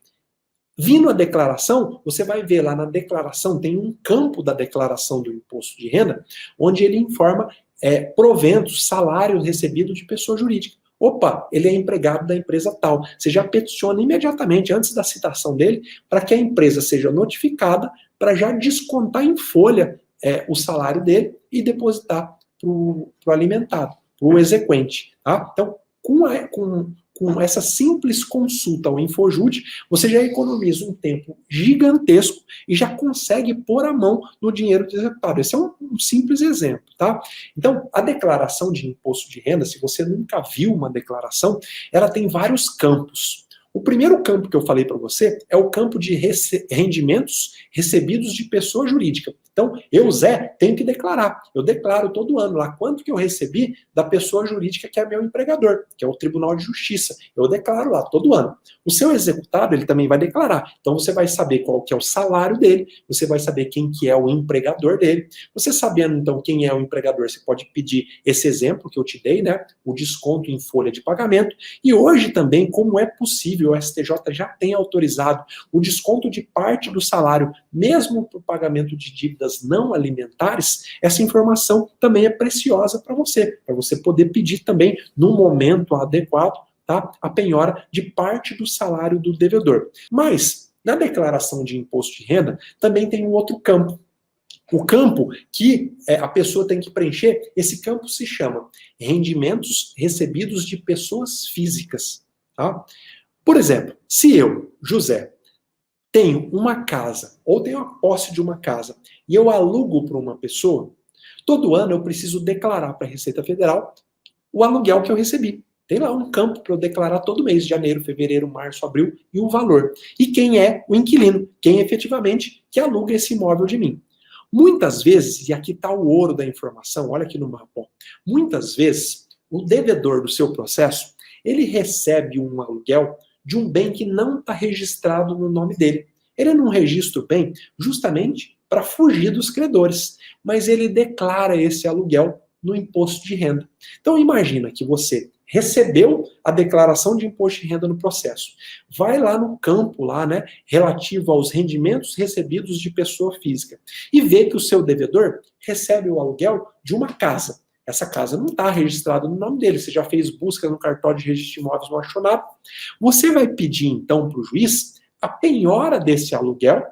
Vindo a declaração, você vai ver lá na declaração, tem um campo da declaração do imposto de renda, onde ele informa proventos, salários recebidos de pessoa jurídica. Opa, ele é empregado da empresa tal. Você já peticiona imediatamente, antes da citação dele, para que a empresa seja notificada, para já descontar em folha o salário dele e depositar para o alimentado, para o exequente. Tá? Então, com essa simples consulta ao Infojud, você já economiza um tempo gigantesco e já consegue pôr a mão no dinheiro do executado. Esse é um simples exemplo, tá? Então, a declaração de imposto de renda, se você nunca viu uma declaração, ela tem vários campos. O primeiro campo que eu falei para você é o campo de rendimentos recebidos de pessoa jurídica. Então, eu, Zé, tenho que declarar. Eu declaro todo ano lá quanto que eu recebi da pessoa jurídica que é meu empregador, que é o Tribunal de Justiça. Eu declaro lá todo ano. O seu executado, ele também vai declarar. Então, você vai saber qual que é o salário dele, você vai saber quem que é o empregador dele. Você sabendo, então, quem é o empregador, você pode pedir esse exemplo que eu te dei, né? O desconto em folha de pagamento. E hoje também, como é possível, o STJ já tem autorizado o desconto de parte do salário, mesmo para o pagamento de dívidas não alimentares, essa informação também é preciosa para você poder pedir também, no momento adequado, tá, a penhora de parte do salário do devedor. Mas, na declaração de imposto de renda, também tem um outro campo. O campo que a pessoa tem que preencher, esse campo se chama rendimentos recebidos de pessoas físicas. Tá? Por exemplo, se eu, José, tenho uma casa, ou tenho a posse de uma casa, e eu alugo para uma pessoa, todo ano eu preciso declarar para a Receita Federal o aluguel que eu recebi. Tem lá um campo para eu declarar todo mês, janeiro, fevereiro, março, abril, e o valor. E quem é o inquilino, quem efetivamente que aluga esse imóvel de mim. Muitas vezes, e aqui está o ouro da informação, olha aqui no mapa, ó, muitas vezes o devedor do seu processo, ele recebe um aluguel de um bem que não está registrado no nome dele. Ele não registra o bem justamente para fugir dos credores, mas ele declara esse aluguel no imposto de renda. Então imagina que você recebeu a declaração de imposto de renda no processo. Vai lá no campo lá, né, relativo aos rendimentos recebidos de pessoa física e vê que o seu devedor recebe o aluguel de uma casa. Essa casa não está registrada no nome dele, você já fez busca no cartório de registro de imóveis no acionado. Você vai pedir, então, para o juiz a penhora desse aluguel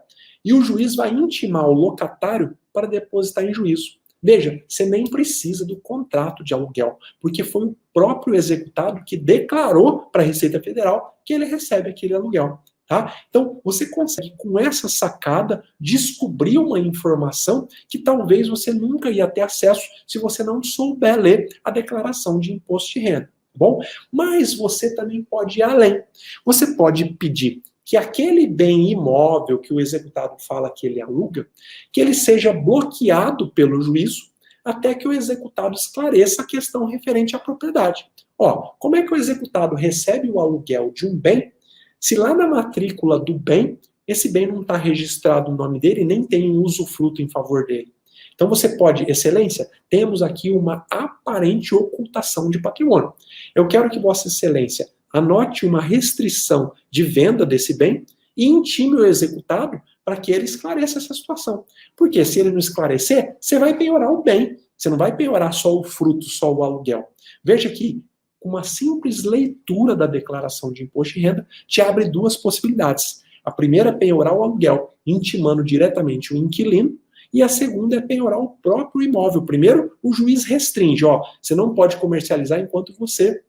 e o juiz vai intimar o locatário para depositar em juízo. Veja, você nem precisa do contrato de aluguel, porque foi o próprio executado que declarou para a Receita Federal que ele recebe aquele aluguel. Tá? Então, você consegue, com essa sacada, descobrir uma informação que talvez você nunca ia ter acesso se você não souber ler a declaração de imposto de renda. Tá bom? Mas você também pode ir além. Você pode pedir que aquele bem imóvel que o executado fala que ele aluga, que ele seja bloqueado pelo juízo até que o executado esclareça a questão referente à propriedade. Ó, como é que o executado recebe o aluguel de um bem se lá na matrícula do bem, esse bem não está registrado no nome dele, nem tem um usufruto em favor dele? Então você pode, excelência, temos aqui uma aparente ocultação de patrimônio. Eu quero que vossa excelência anote uma restrição de venda desse bem e intime o executado para que ele esclareça essa situação. Porque se ele não esclarecer, você vai penhorar o bem. Você não vai penhorar só o fruto, só o aluguel. Veja que uma simples leitura da declaração de imposto de renda te abre duas possibilidades. A primeira é penhorar o aluguel, intimando diretamente o inquilino, e a segunda é penhorar o próprio imóvel. Primeiro, o juiz restringe, você não pode comercializar enquanto você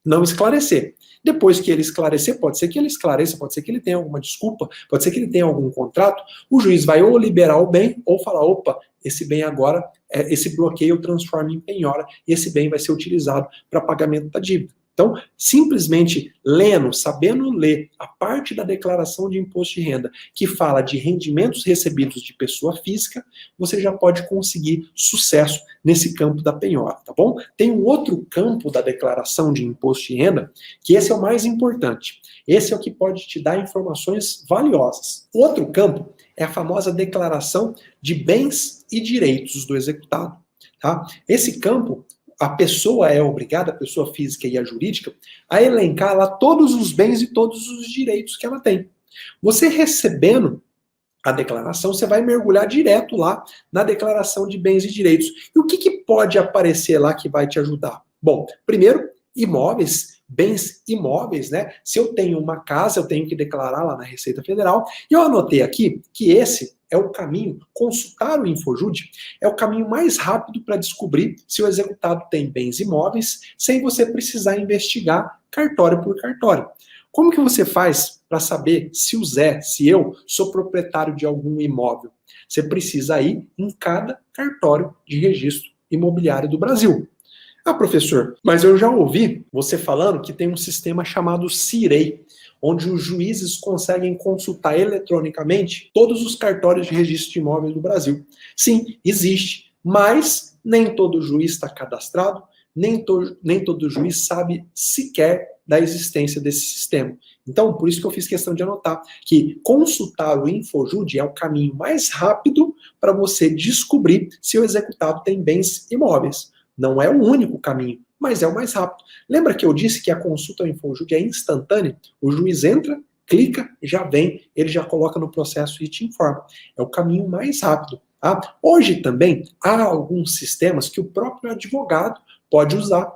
não esclarecer. Depois que ele esclarecer, pode ser que ele esclareça, pode ser que ele tenha alguma desculpa, pode ser que ele tenha algum contrato, o juiz vai ou liberar o bem, ou falar, opa, esse bem agora, esse bloqueio eu transformo em penhora, e esse bem vai ser utilizado para pagamento da dívida. Então, simplesmente lendo, sabendo ler a parte da declaração de imposto de renda que fala de rendimentos recebidos de pessoa física, você já pode conseguir sucesso nesse campo da penhora, tá bom? Tem um outro campo da declaração de imposto de renda, que esse é o mais importante. Esse é o que pode te dar informações valiosas. Outro campo é a famosa declaração de bens e direitos do executado, tá? Esse campo, a pessoa é obrigada, a pessoa física e a jurídica, a elencar lá todos os bens e todos os direitos que ela tem. Você recebendo a declaração, você vai mergulhar direto lá na declaração de bens e direitos. E o que pode aparecer lá que vai te ajudar? Bom, primeiro, imóveis, bens imóveis, né? Se eu tenho uma casa, eu tenho que declarar lá na Receita Federal. E eu anotei aqui que esse é o caminho, consultar o Infojud é o caminho mais rápido para descobrir se o executado tem bens imóveis, sem você precisar investigar cartório por cartório. Como que você faz para saber se o Zé, se eu, sou proprietário de algum imóvel? Você precisa ir em cada cartório de registro imobiliário do Brasil. Ah, professor, mas eu já ouvi você falando que tem um sistema chamado CIREI, onde os juízes conseguem consultar eletronicamente todos os cartórios de registro de imóveis do Brasil. Sim, existe, mas nem todo juiz está cadastrado, nem todo juiz sabe sequer da existência desse sistema. Então, por isso que eu fiz questão de anotar que consultar o Infojud é o caminho mais rápido para você descobrir se o executado tem bens imóveis. Não é o único caminho, mas é o mais rápido. Lembra que eu disse que a consulta ao Infojud é instantânea? O juiz entra, clica, já vem, ele já coloca no processo e te informa. É o caminho mais rápido. Tá? Hoje também há alguns sistemas que o próprio advogado pode usar,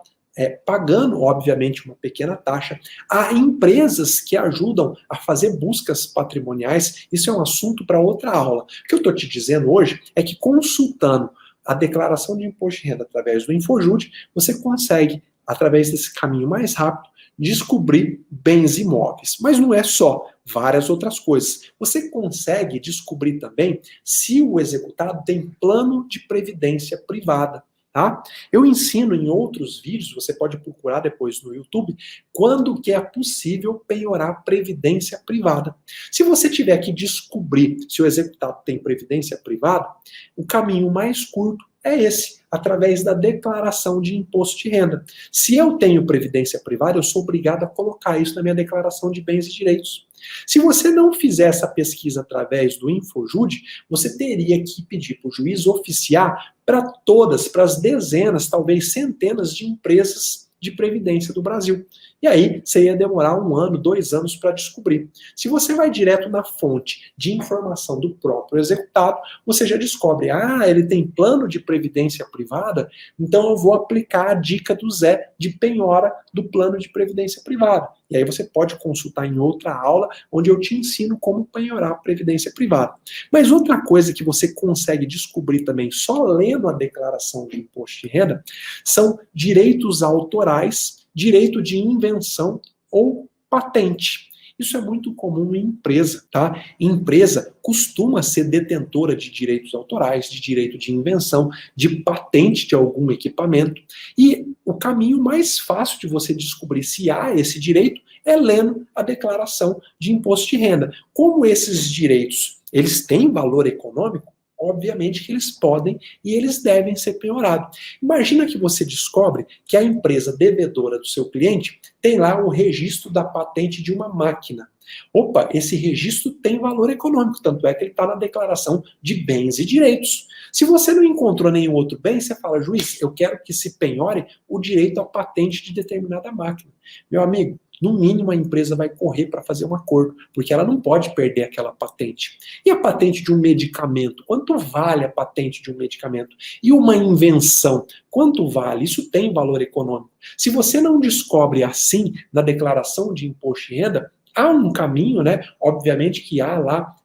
pagando, obviamente, uma pequena taxa. Há empresas que ajudam a fazer buscas patrimoniais. Isso é um assunto para outra aula. O que eu estou te dizendo hoje é que consultando a declaração de imposto de renda através do Infojud, você consegue, através desse caminho mais rápido, descobrir bens imóveis. Mas não é só, várias outras coisas. Você consegue descobrir também se o executado tem plano de previdência privada. Tá? Eu ensino em outros vídeos, você pode procurar depois no YouTube, quando que é possível penhorar previdência privada. Se você tiver que descobrir se o executado tem previdência privada, o caminho mais curto é esse, através da declaração de imposto de renda. Se eu tenho previdência privada, eu sou obrigado a colocar isso na minha declaração de bens e direitos. Se você não fizer essa pesquisa através do Infojud, você teria que pedir para o juiz oficiar para todas, para as dezenas, talvez centenas de empresas de previdência do Brasil. E aí você ia demorar 1 ano, 2 anos para descobrir. Se você vai direto na fonte de informação do próprio executado, você já descobre, ele tem plano de previdência privada, então eu vou aplicar a dica do Zé de penhora do plano de previdência privada. E aí você pode consultar em outra aula, onde eu te ensino como penhorar a previdência privada. Mas outra coisa que você consegue descobrir também só lendo a declaração de imposto de renda são direitos autorais, direito de invenção ou patente. Isso é muito comum em empresa, tá? Empresa costuma ser detentora de direitos autorais, de direito de invenção, de patente de algum equipamento. E o caminho mais fácil de você descobrir se há esse direito é lendo a declaração de imposto de renda. Como esses direitos, eles têm valor econômico, obviamente que eles podem e eles devem ser penhorados. Imagina que você descobre que a empresa devedora do seu cliente tem lá o registro da patente de uma máquina. Opa, esse registro tem valor econômico, tanto é que ele está na declaração de bens e direitos. Se você não encontrou nenhum outro bem, você fala, juiz, eu quero que se penhore o direito à patente de determinada máquina. Meu amigo, no mínimo a empresa vai correr para fazer um acordo, porque ela não pode perder aquela patente. E a patente de um medicamento? Quanto vale a patente de um medicamento? E uma invenção? Quanto vale? Isso tem valor econômico. Se você não descobre assim na declaração de imposto de renda, há um caminho, né? Obviamente que há lá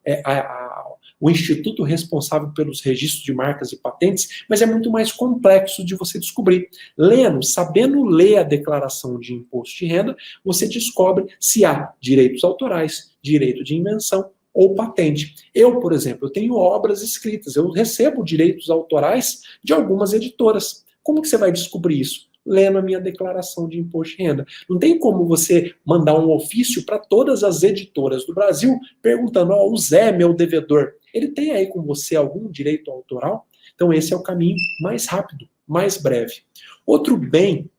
o instituto responsável pelos registros de marcas e patentes, mas é muito mais complexo de você descobrir. Lendo, sabendo ler a declaração de imposto de renda, você descobre se há direitos autorais, direito de invenção ou patente. Eu, por exemplo, eu tenho obras escritas, eu recebo direitos autorais de algumas editoras. Como que você vai descobrir isso? Lendo a minha declaração de imposto de renda. Não tem como você mandar um ofício para todas as editoras do Brasil perguntando, o Zé, meu devedor, ele tem aí com você algum direito autoral? Então esse é o caminho mais rápido, mais breve. Outro bem,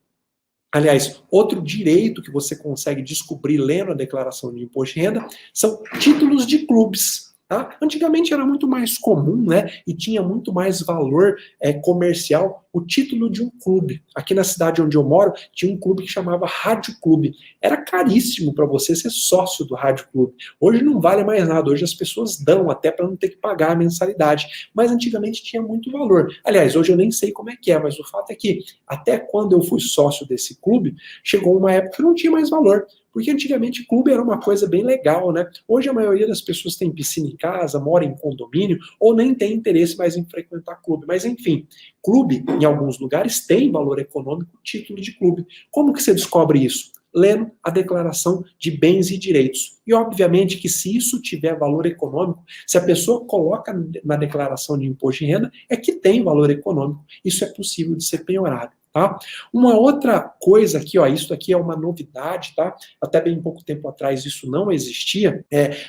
aliás, outro direito que você consegue descobrir lendo a declaração de imposto de renda são títulos de clubes. Tá? Antigamente era muito mais comum, né, e tinha muito mais valor comercial o título de um clube. Aqui na cidade onde eu moro, tinha um clube que chamava Rádio Clube. Era caríssimo para você ser sócio do Rádio Clube. Hoje não vale mais nada, hoje as pessoas dão até para não ter que pagar a mensalidade. Mas antigamente tinha muito valor. Aliás, hoje eu nem sei como é que é, mas o fato é que até quando eu fui sócio desse clube, chegou uma época que não tinha mais valor. Porque antigamente clube era uma coisa bem legal, né? Hoje a maioria das pessoas tem piscina em casa, mora em condomínio, ou nem tem interesse mais em frequentar clube. Mas enfim, clube, em alguns lugares, tem valor econômico, título de clube. Como que você descobre isso? Lendo a declaração de bens e direitos. E obviamente que se isso tiver valor econômico, se a pessoa coloca na declaração de imposto de renda, é que tem valor econômico. Isso é possível de ser penhorado. Tá? Uma outra coisa aqui, isso aqui é uma novidade, tá? Até bem pouco tempo atrás isso não existia.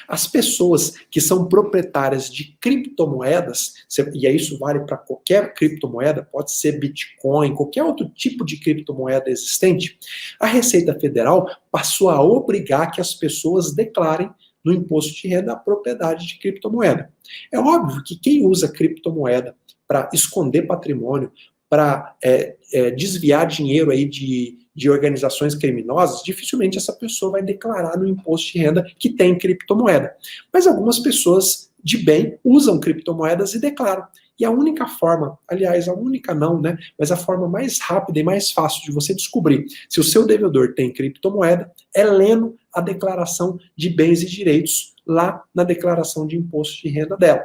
As pessoas que são proprietárias de criptomoedas, e isso vale para qualquer criptomoeda, pode ser Bitcoin, qualquer outro tipo de criptomoeda existente, a Receita Federal passou a obrigar que as pessoas declarem no imposto de renda a propriedade de criptomoeda. É óbvio que quem usa criptomoeda para esconder patrimônio, para desviar dinheiro aí de organizações criminosas, dificilmente essa pessoa vai declarar no imposto de renda que tem criptomoeda. Mas algumas pessoas de bem usam criptomoedas e declaram. E a única forma, aliás, a única não, né? Mas a forma mais rápida e mais fácil de você descobrir se o seu devedor tem criptomoeda é lendo a declaração de bens e direitos lá na declaração de imposto de renda dela.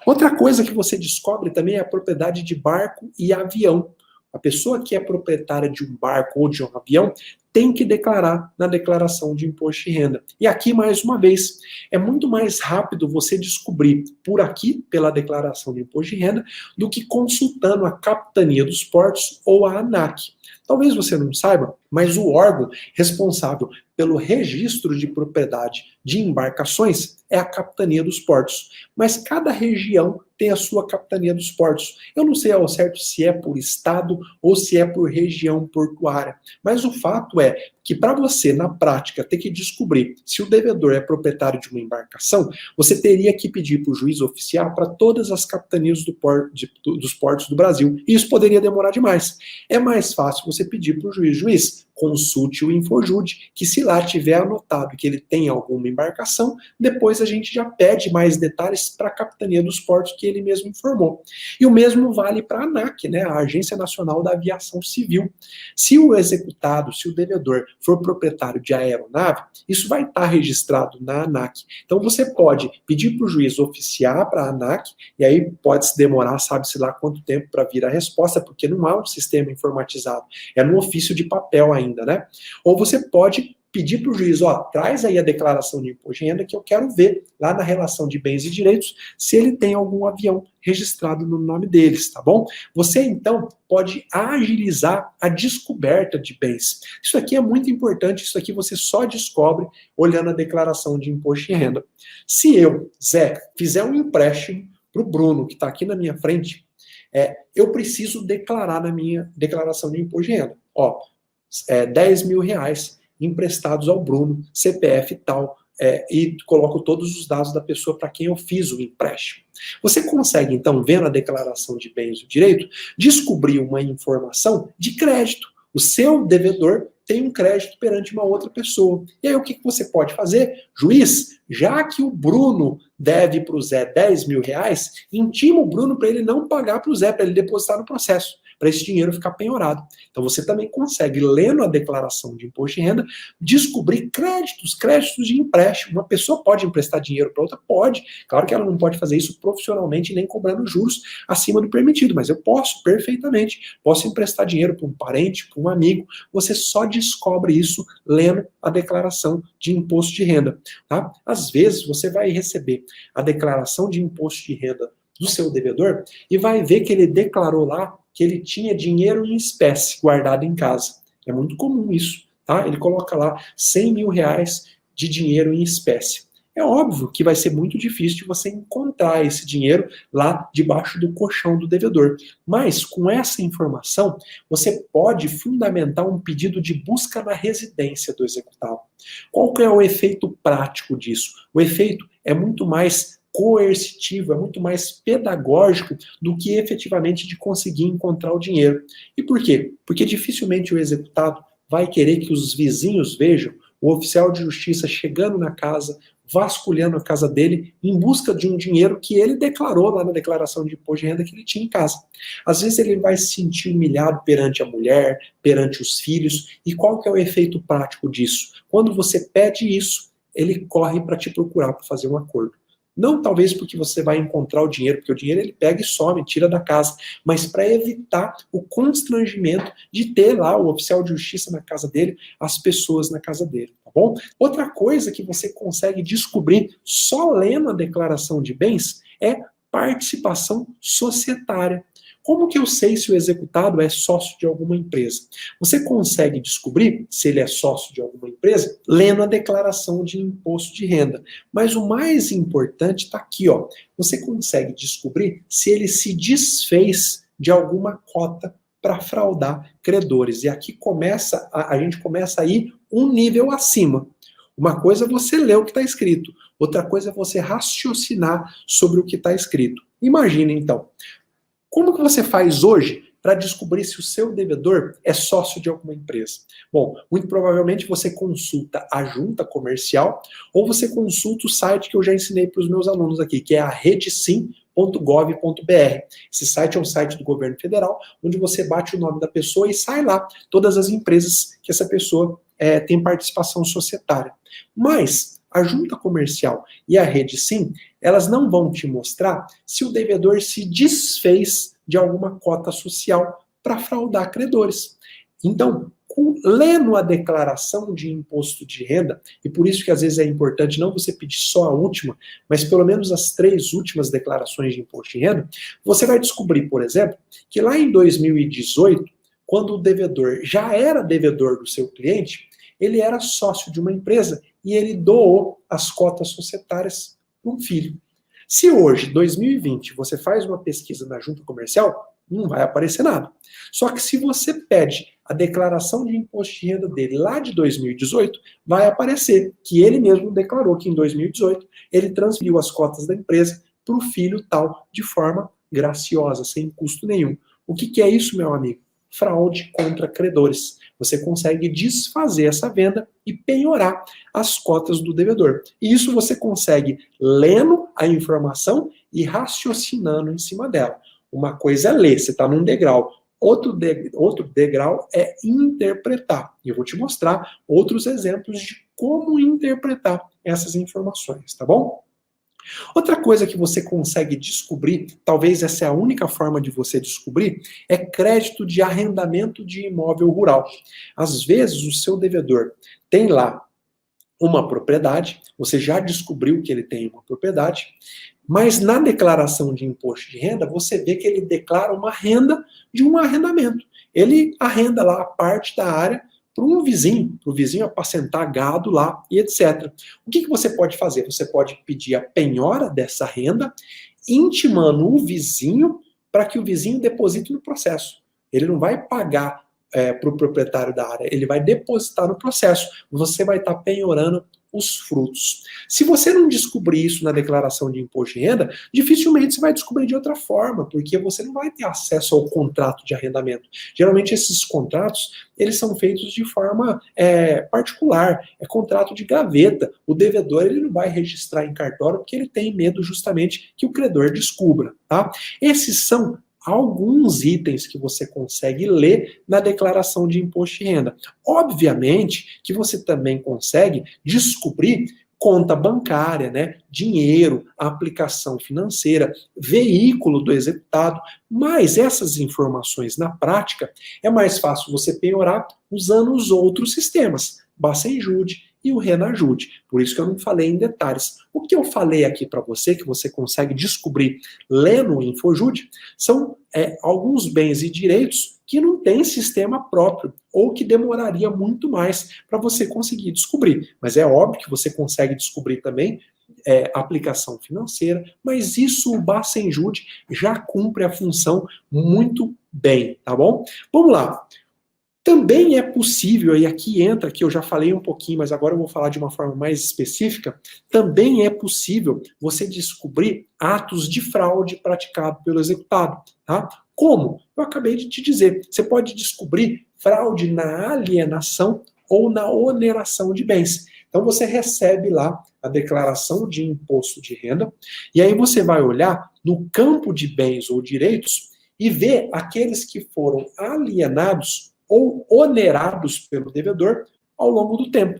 Outra coisa que você descobre também é a propriedade de barco e avião. A pessoa que é proprietária de um barco ou de um avião tem que declarar na declaração de imposto de renda. E aqui, mais uma vez, é muito mais rápido você descobrir por aqui, pela declaração de imposto de renda, do que consultando a Capitania dos Portos ou a ANAC. Talvez você não saiba, mas o órgão responsável pelo registro de propriedade de embarcações é a Capitania dos Portos. Mas cada região tem a sua Capitania dos Portos. Eu não sei ao certo se é por estado ou se é por região portuária. Mas o fato é que para você, na prática, ter que descobrir se o devedor é proprietário de uma embarcação, você teria que pedir para o juiz oficial para todas as capitanias dos portos do Brasil. E isso poderia demorar demais. É mais fácil você pedir para o juiz, consulte o Infojude, que se lá tiver anotado que ele tem alguma embarcação, depois a gente já pede mais detalhes para a Capitania dos Portos que ele mesmo informou. E o mesmo vale para a ANAC, né, a Agência Nacional da Aviação Civil. Se o executado, se o devedor for proprietário de aeronave, isso vai estar registrado na ANAC. Então você pode pedir para o juiz oficiar para a ANAC, e aí pode se demorar, sabe-se lá quanto tempo para vir a resposta, porque não há um sistema informatizado, é no ofício de papel ainda, né? Ou você pode pedir para o juiz, traz aí a declaração de imposto de renda que eu quero ver lá na relação de bens e direitos se ele tem algum avião registrado no nome deles, tá bom? Você, então, pode agilizar a descoberta de bens. Isso aqui é muito importante, isso aqui você só descobre olhando a declaração de imposto de renda. Se eu, Zé, fizer um empréstimo para o Bruno, que está aqui na minha frente, eu preciso declarar na minha declaração de imposto de renda. 10 mil reais emprestados ao Bruno, CPF tal, e coloco todos os dados da pessoa para quem eu fiz o empréstimo. Você consegue, então, vendo a declaração de bens e direito, descobrir uma informação de crédito. O seu devedor tem um crédito perante uma outra pessoa. E aí o que você pode fazer? Juiz, já que o Bruno deve para o Zé 10 mil reais, intima o Bruno para ele não pagar para o Zé, para ele depositar no processo, para esse dinheiro ficar penhorado. Então você também consegue, lendo a declaração de imposto de renda, descobrir créditos de empréstimo. Uma pessoa pode emprestar dinheiro para outra? Pode. Claro que ela não pode fazer isso profissionalmente nem cobrando juros acima do permitido, mas eu posso perfeitamente. Posso emprestar dinheiro para um parente, para um amigo. Você só descobre isso lendo a declaração de imposto de renda. Tá? Às vezes você vai receber a declaração de imposto de renda do seu devedor e vai ver que ele declarou lá que ele tinha dinheiro em espécie guardado em casa. É muito comum isso, tá? Ele coloca lá 100 mil reais de dinheiro em espécie. É óbvio que vai ser muito difícil de você encontrar esse dinheiro lá debaixo do colchão do devedor. Mas, com essa informação, você pode fundamentar um pedido de busca na residência do executado. Qual que é o efeito prático disso? O efeito é muito mais coercitivo, é muito mais pedagógico do que efetivamente de conseguir encontrar o dinheiro. E por quê? Porque dificilmente o executado vai querer que os vizinhos vejam o oficial de justiça chegando na casa, vasculhando a casa dele em busca de um dinheiro que ele declarou lá na declaração de imposto de renda que ele tinha em casa. Às vezes ele vai se sentir humilhado perante a mulher, perante os filhos, e qual que é o efeito prático disso? Quando você pede isso, ele corre para te procurar para fazer um acordo. Não talvez porque você vai encontrar o dinheiro, porque o dinheiro ele pega e some, tira da casa, mas para evitar o constrangimento de ter lá o oficial de justiça na casa dele, as pessoas na casa dele, tá bom? Outra coisa que você consegue descobrir só lendo a declaração de bens é participação societária. Como que eu sei se o executado é sócio de alguma empresa? Você consegue descobrir se ele é sócio de alguma empresa lendo a declaração de imposto de renda. Mas o mais importante está aqui, ó. Você consegue descobrir se ele se desfez de alguma cota para fraudar credores. E aqui a gente começa a ir um nível acima. Uma coisa é você ler o que está escrito, outra coisa é você raciocinar sobre o que está escrito. Imagina, então, como que você faz hoje para descobrir se o seu devedor é sócio de alguma empresa? Bom, muito provavelmente você consulta a junta comercial ou você consulta o site que eu já ensinei para os meus alunos aqui, que é a redesim.gov.br. Esse site é um site do governo federal, onde você bate o nome da pessoa e sai lá todas as empresas que essa pessoa tem participação societária. Mas a junta comercial e a Redesim, elas não vão te mostrar se o devedor se desfez de alguma cota social para fraudar credores. Então, lendo a declaração de imposto de renda, e por isso que às vezes é importante não você pedir só a última, mas pelo menos as 3 últimas declarações de imposto de renda, você vai descobrir, por exemplo, que lá em 2018, quando o devedor já era devedor do seu cliente, ele era sócio de uma empresa e ele doou as cotas societárias para um filho. Se hoje, 2020, você faz uma pesquisa na junta comercial, não vai aparecer nada. Só que se você pede a declaração de imposto de renda dele lá de 2018, vai aparecer que ele mesmo declarou que em 2018 ele transferiu as cotas da empresa para o filho tal, de forma graciosa, sem custo nenhum. O que é isso, meu amigo? Fraude contra credores. Você consegue desfazer essa venda e penhorar as cotas do devedor. E isso você consegue lendo a informação e raciocinando em cima dela. Uma coisa é ler, você está num degrau. Outro degrau é interpretar. E eu vou te mostrar outros exemplos de como interpretar essas informações, tá bom? Outra coisa que você consegue descobrir, talvez essa é a única forma de você descobrir, é crédito de arrendamento de imóvel rural. Às vezes o seu devedor tem lá uma propriedade, você já descobriu que ele tem uma propriedade, mas na declaração de imposto de renda, você vê que ele declara uma renda de um arrendamento. Ele arrenda lá a parte da área para o vizinho apacentar gado lá e etc. O que você pode fazer? Você pode pedir a penhora dessa renda, intimando o vizinho para que o vizinho deposite no processo. Ele não vai pagar para o proprietário da área, ele vai depositar no processo. Você vai estar penhorando os frutos. Se você não descobrir isso na declaração de imposto de renda, dificilmente você vai descobrir de outra forma, porque você não vai ter acesso ao contrato de arrendamento. Geralmente esses contratos, eles são feitos de forma particular, é contrato de gaveta. O devedor, ele não vai registrar em cartório porque ele tem medo justamente que o credor descubra, tá? Esses são alguns itens que você consegue ler na declaração de imposto de renda. Obviamente que você também consegue descobrir conta bancária, né, dinheiro, aplicação financeira, veículo do executado, mas essas informações na prática é mais fácil você penhorar usando os outros sistemas, Bacenjude e o Renajude. Por isso que eu não falei em detalhes. O que eu falei aqui para você, que você consegue descobrir lendo o Infojude, são alguns bens e direitos que não tem sistema próprio, ou que demoraria muito mais para você conseguir descobrir. Mas é óbvio que você consegue descobrir também aplicação financeira, mas isso o Bacenjude já cumpre a função muito bem, tá bom? Vamos lá. Também é possível, e aqui entra, que eu já falei um pouquinho, mas agora eu vou falar de uma forma mais específica, também é possível você descobrir atos de fraude praticado pelo executado, tá? Como? Eu acabei de te dizer, você pode descobrir fraude na alienação ou na oneração de bens. Então você recebe lá a declaração de imposto de renda, e aí você vai olhar no campo de bens ou direitos e ver aqueles que foram alienados ou onerados pelo devedor ao longo do tempo.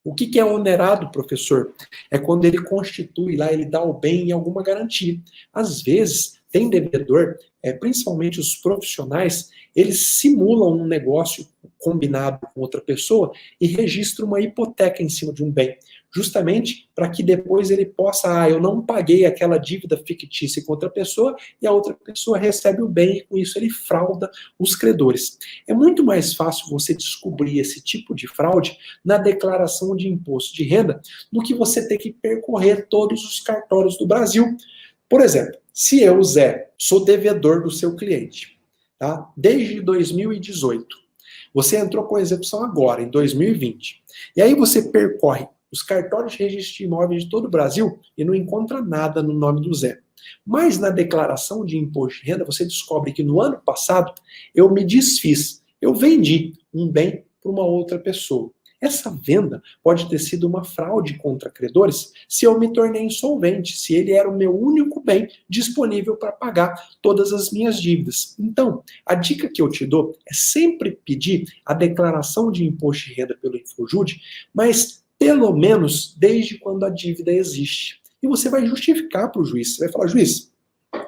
O que é onerado, professor? É quando ele constitui lá, ele dá o bem em alguma garantia. Às vezes, tem devedor, principalmente os profissionais, eles simulam um negócio combinado com outra pessoa e registram uma hipoteca em cima de um bem, justamente para que depois ele possa, eu não paguei aquela dívida fictícia com outra pessoa, e a outra pessoa recebe o bem e com isso ele frauda os credores. É muito mais fácil você descobrir esse tipo de fraude na declaração de imposto de renda do que você ter que percorrer todos os cartórios do Brasil. Por exemplo, se eu, Zé, sou devedor do seu cliente, tá? Desde 2018, você entrou com a execução agora, em 2020, e aí você percorre os cartórios de registro de imóveis de todo o Brasil e não encontra nada no nome do Zé. Mas na declaração de imposto de renda, você descobre que no ano passado eu me desfiz, eu vendi um bem para uma outra pessoa. Essa venda pode ter sido uma fraude contra credores se eu me tornei insolvente, se ele era o meu único bem disponível para pagar todas as minhas dívidas. Então, a dica que eu te dou é sempre pedir a declaração de imposto de renda pelo Infojude, mas pelo menos desde quando a dívida existe. E você vai justificar para o juiz. Você vai falar, juiz,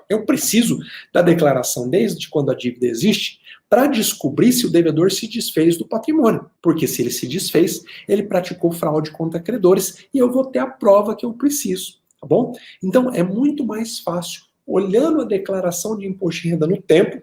eu preciso da declaração desde quando a dívida existe para descobrir se o devedor se desfez do patrimônio. Porque se ele se desfez, ele praticou fraude contra credores e eu vou ter a prova que eu preciso, tá bom? Então, é muito mais fácil, olhando a declaração de imposto de renda no tempo.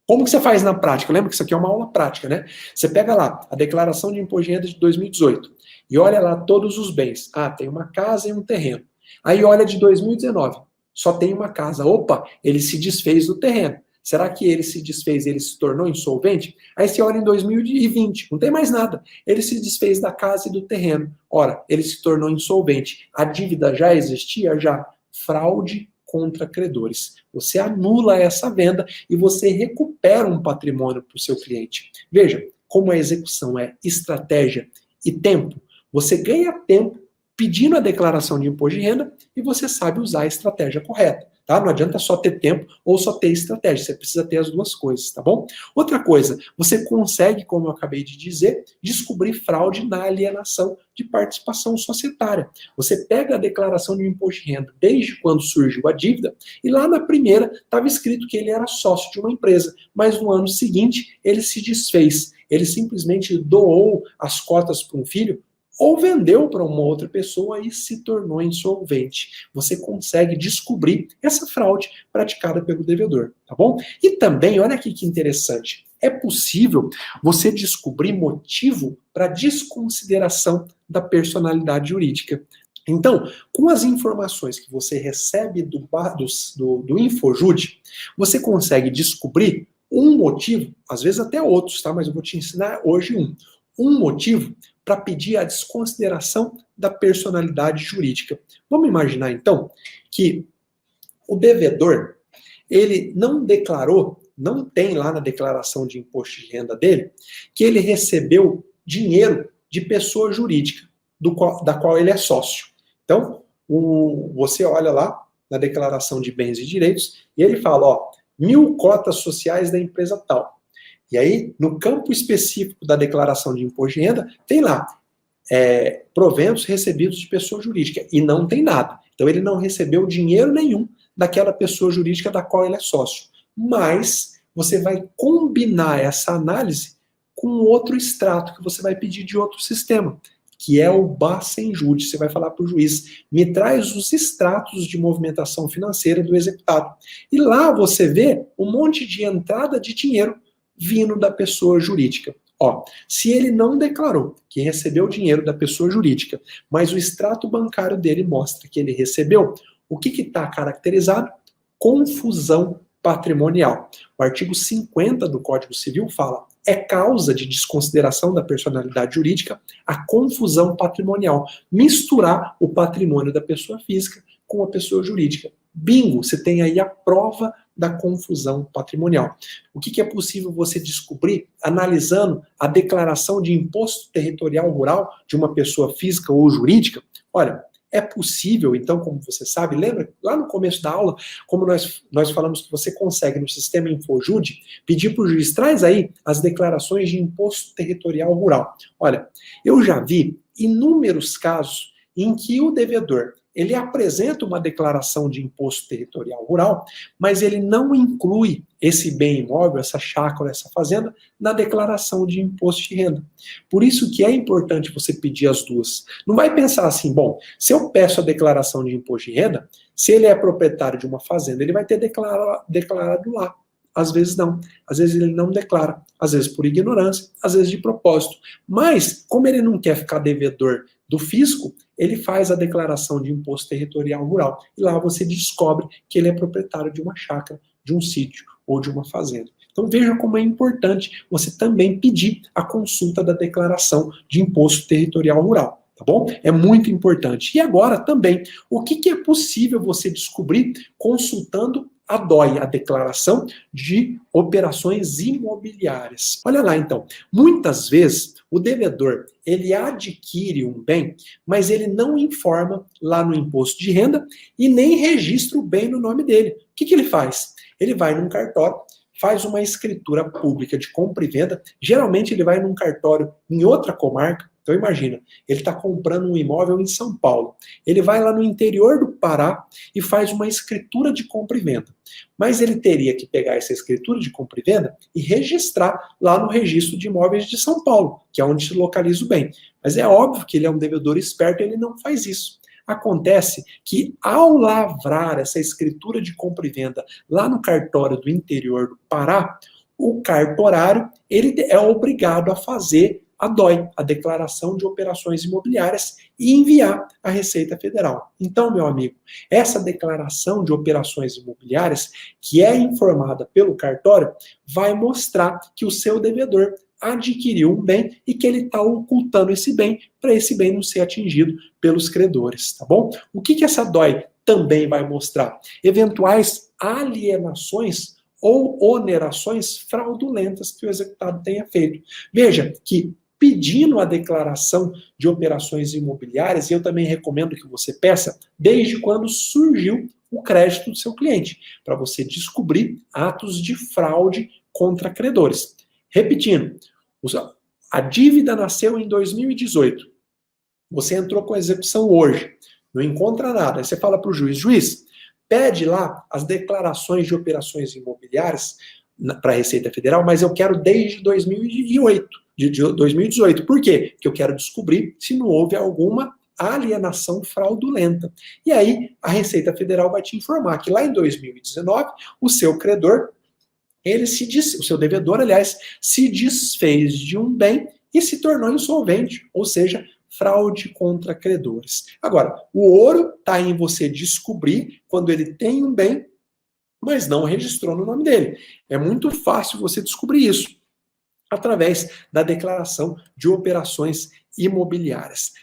Como que você faz na prática? Lembra que isso aqui é uma aula prática, né? Você pega lá a declaração de imposto de renda de 2018 e olha lá todos os bens. Ah, tem uma casa e um terreno. Aí olha de 2019, só tem uma casa. Opa, ele se desfez do terreno. Será que ele se desfez, ele se tornou insolvente? Aí você olha em 2020, não tem mais nada. Ele se desfez da casa e do terreno. Ora, ele se tornou insolvente. A dívida já existia? Já. Fraude contra credores. Você anula essa venda e você recupera um patrimônio para o seu cliente. Veja, como a execução é estratégia e tempo, você ganha tempo pedindo a declaração de imposto de renda e você sabe usar a estratégia correta. Tá? Não adianta só ter tempo ou só ter estratégia, você precisa ter as duas coisas, tá bom? Outra coisa, você consegue, como eu acabei de dizer, descobrir fraude na alienação de participação societária. Você pega a declaração de imposto de renda desde quando surgiu a dívida e lá na primeira estava escrito que ele era sócio de uma empresa, mas no ano seguinte ele se desfez, ele simplesmente doou as cotas para um filho ou vendeu para uma outra pessoa e se tornou insolvente. Você consegue descobrir essa fraude praticada pelo devedor, tá bom? E também, olha aqui que interessante, é possível você descobrir motivo para desconsideração da personalidade jurídica. Então, com as informações que você recebe do Infojude, você consegue descobrir um motivo, às vezes até outros, tá? Mas eu vou te ensinar hoje um motivo para pedir a desconsideração da personalidade jurídica. Vamos imaginar, então, que o devedor, ele não declarou, não tem lá na declaração de imposto de renda dele, que ele recebeu dinheiro de pessoa jurídica, da qual ele é sócio. Então, você olha lá na declaração de bens e direitos, e ele fala, ó, 1.000 cotas sociais da empresa tal. E aí, no campo específico da declaração de imposto de renda, tem lá, proventos recebidos de pessoa jurídica, e não tem nada. Então, ele não recebeu dinheiro nenhum daquela pessoa jurídica da qual ele é sócio. Mas, você vai combinar essa análise com outro extrato que você vai pedir de outro sistema, que é o Bacenjude. Você vai falar para o juiz, me traz os extratos de movimentação financeira do executado. E lá você vê um monte de entrada de dinheiro vindo da pessoa jurídica. Ó, se ele não declarou que recebeu dinheiro da pessoa jurídica, mas o extrato bancário dele mostra que ele recebeu, o que está caracterizado? Confusão patrimonial. O artigo 50 do Código Civil fala, é causa de desconsideração da personalidade jurídica a confusão patrimonial. Misturar o patrimônio da pessoa física com a pessoa jurídica. Bingo, você tem aí a prova da confusão patrimonial. O que é possível você descobrir analisando a declaração de imposto territorial rural de uma pessoa física ou jurídica? Olha, é possível, então, como você sabe, lembra lá no começo da aula, como nós falamos que você consegue no sistema InfoJude, pedir para o juiz, traz aí as declarações de imposto territorial rural. Olha, eu já vi inúmeros casos em que o devedor, ele apresenta uma declaração de imposto territorial rural, mas ele não inclui esse bem imóvel, essa chácara, essa fazenda, na declaração de imposto de renda. Por isso que é importante você pedir as duas. Não vai pensar assim, bom, se eu peço a declaração de imposto de renda, se ele é proprietário de uma fazenda, ele vai ter declarado lá. Às vezes não. Às vezes ele não declara. Às vezes por ignorância, às vezes de propósito. Mas, como ele não quer ficar devedor do fisco, ele faz a declaração de imposto territorial rural. E lá você descobre que ele é proprietário de uma chácara, de um sítio ou de uma fazenda. Então veja como é importante você também pedir a consulta da declaração de imposto territorial rural. Tá bom? É muito importante. E agora também, o que é possível você descobrir consultando a DOI, a Declaração de Operações Imobiliárias. Olha lá, então. Muitas vezes, o devedor, ele adquire um bem, mas ele não informa lá no imposto de renda e nem registra o bem no nome dele. O que ele faz? Ele vai num cartório, faz uma escritura pública de compra e venda. Geralmente, ele vai num cartório em outra comarca. Então imagina, ele está comprando um imóvel em São Paulo. Ele vai lá no interior do Pará e faz uma escritura de compra e venda. Mas ele teria que pegar essa escritura de compra e venda e registrar lá no registro de imóveis de São Paulo, que é onde se localiza o bem. Mas é óbvio que ele é um devedor esperto e ele não faz isso. Acontece que ao lavrar essa escritura de compra e venda lá no cartório do interior do Pará, o cartorário ele é obrigado a fazer a DOI, a Declaração de Operações Imobiliárias, e enviar à Receita Federal. Então, meu amigo, essa declaração de operações imobiliárias, que é informada pelo cartório, vai mostrar que o seu devedor adquiriu um bem e que ele está ocultando esse bem para esse bem não ser atingido pelos credores, tá bom? O que essa DOI também vai mostrar? Eventuais alienações ou onerações fraudulentas que o executado tenha feito. Veja que pedindo a declaração de operações imobiliárias, e eu também recomendo que você peça desde quando surgiu o crédito do seu cliente, para você descobrir atos de fraude contra credores. Repetindo, a dívida nasceu em 2018, você entrou com a execução hoje, não encontra nada, aí você fala para o juiz, juiz, pede lá as declarações de operações imobiliárias para a Receita Federal, mas eu quero desde 2008. De 2018. Por quê? Porque eu quero descobrir se não houve alguma alienação fraudulenta. E aí, a Receita Federal vai te informar que lá em 2019, o seu credor, o seu devedor, aliás, se desfez de um bem e se tornou insolvente, ou seja, fraude contra credores. Agora, o ouro está em você descobrir quando ele tem um bem, mas não registrou no nome dele. É muito fácil você descobrir isso. através da declaração de operações imobiliárias.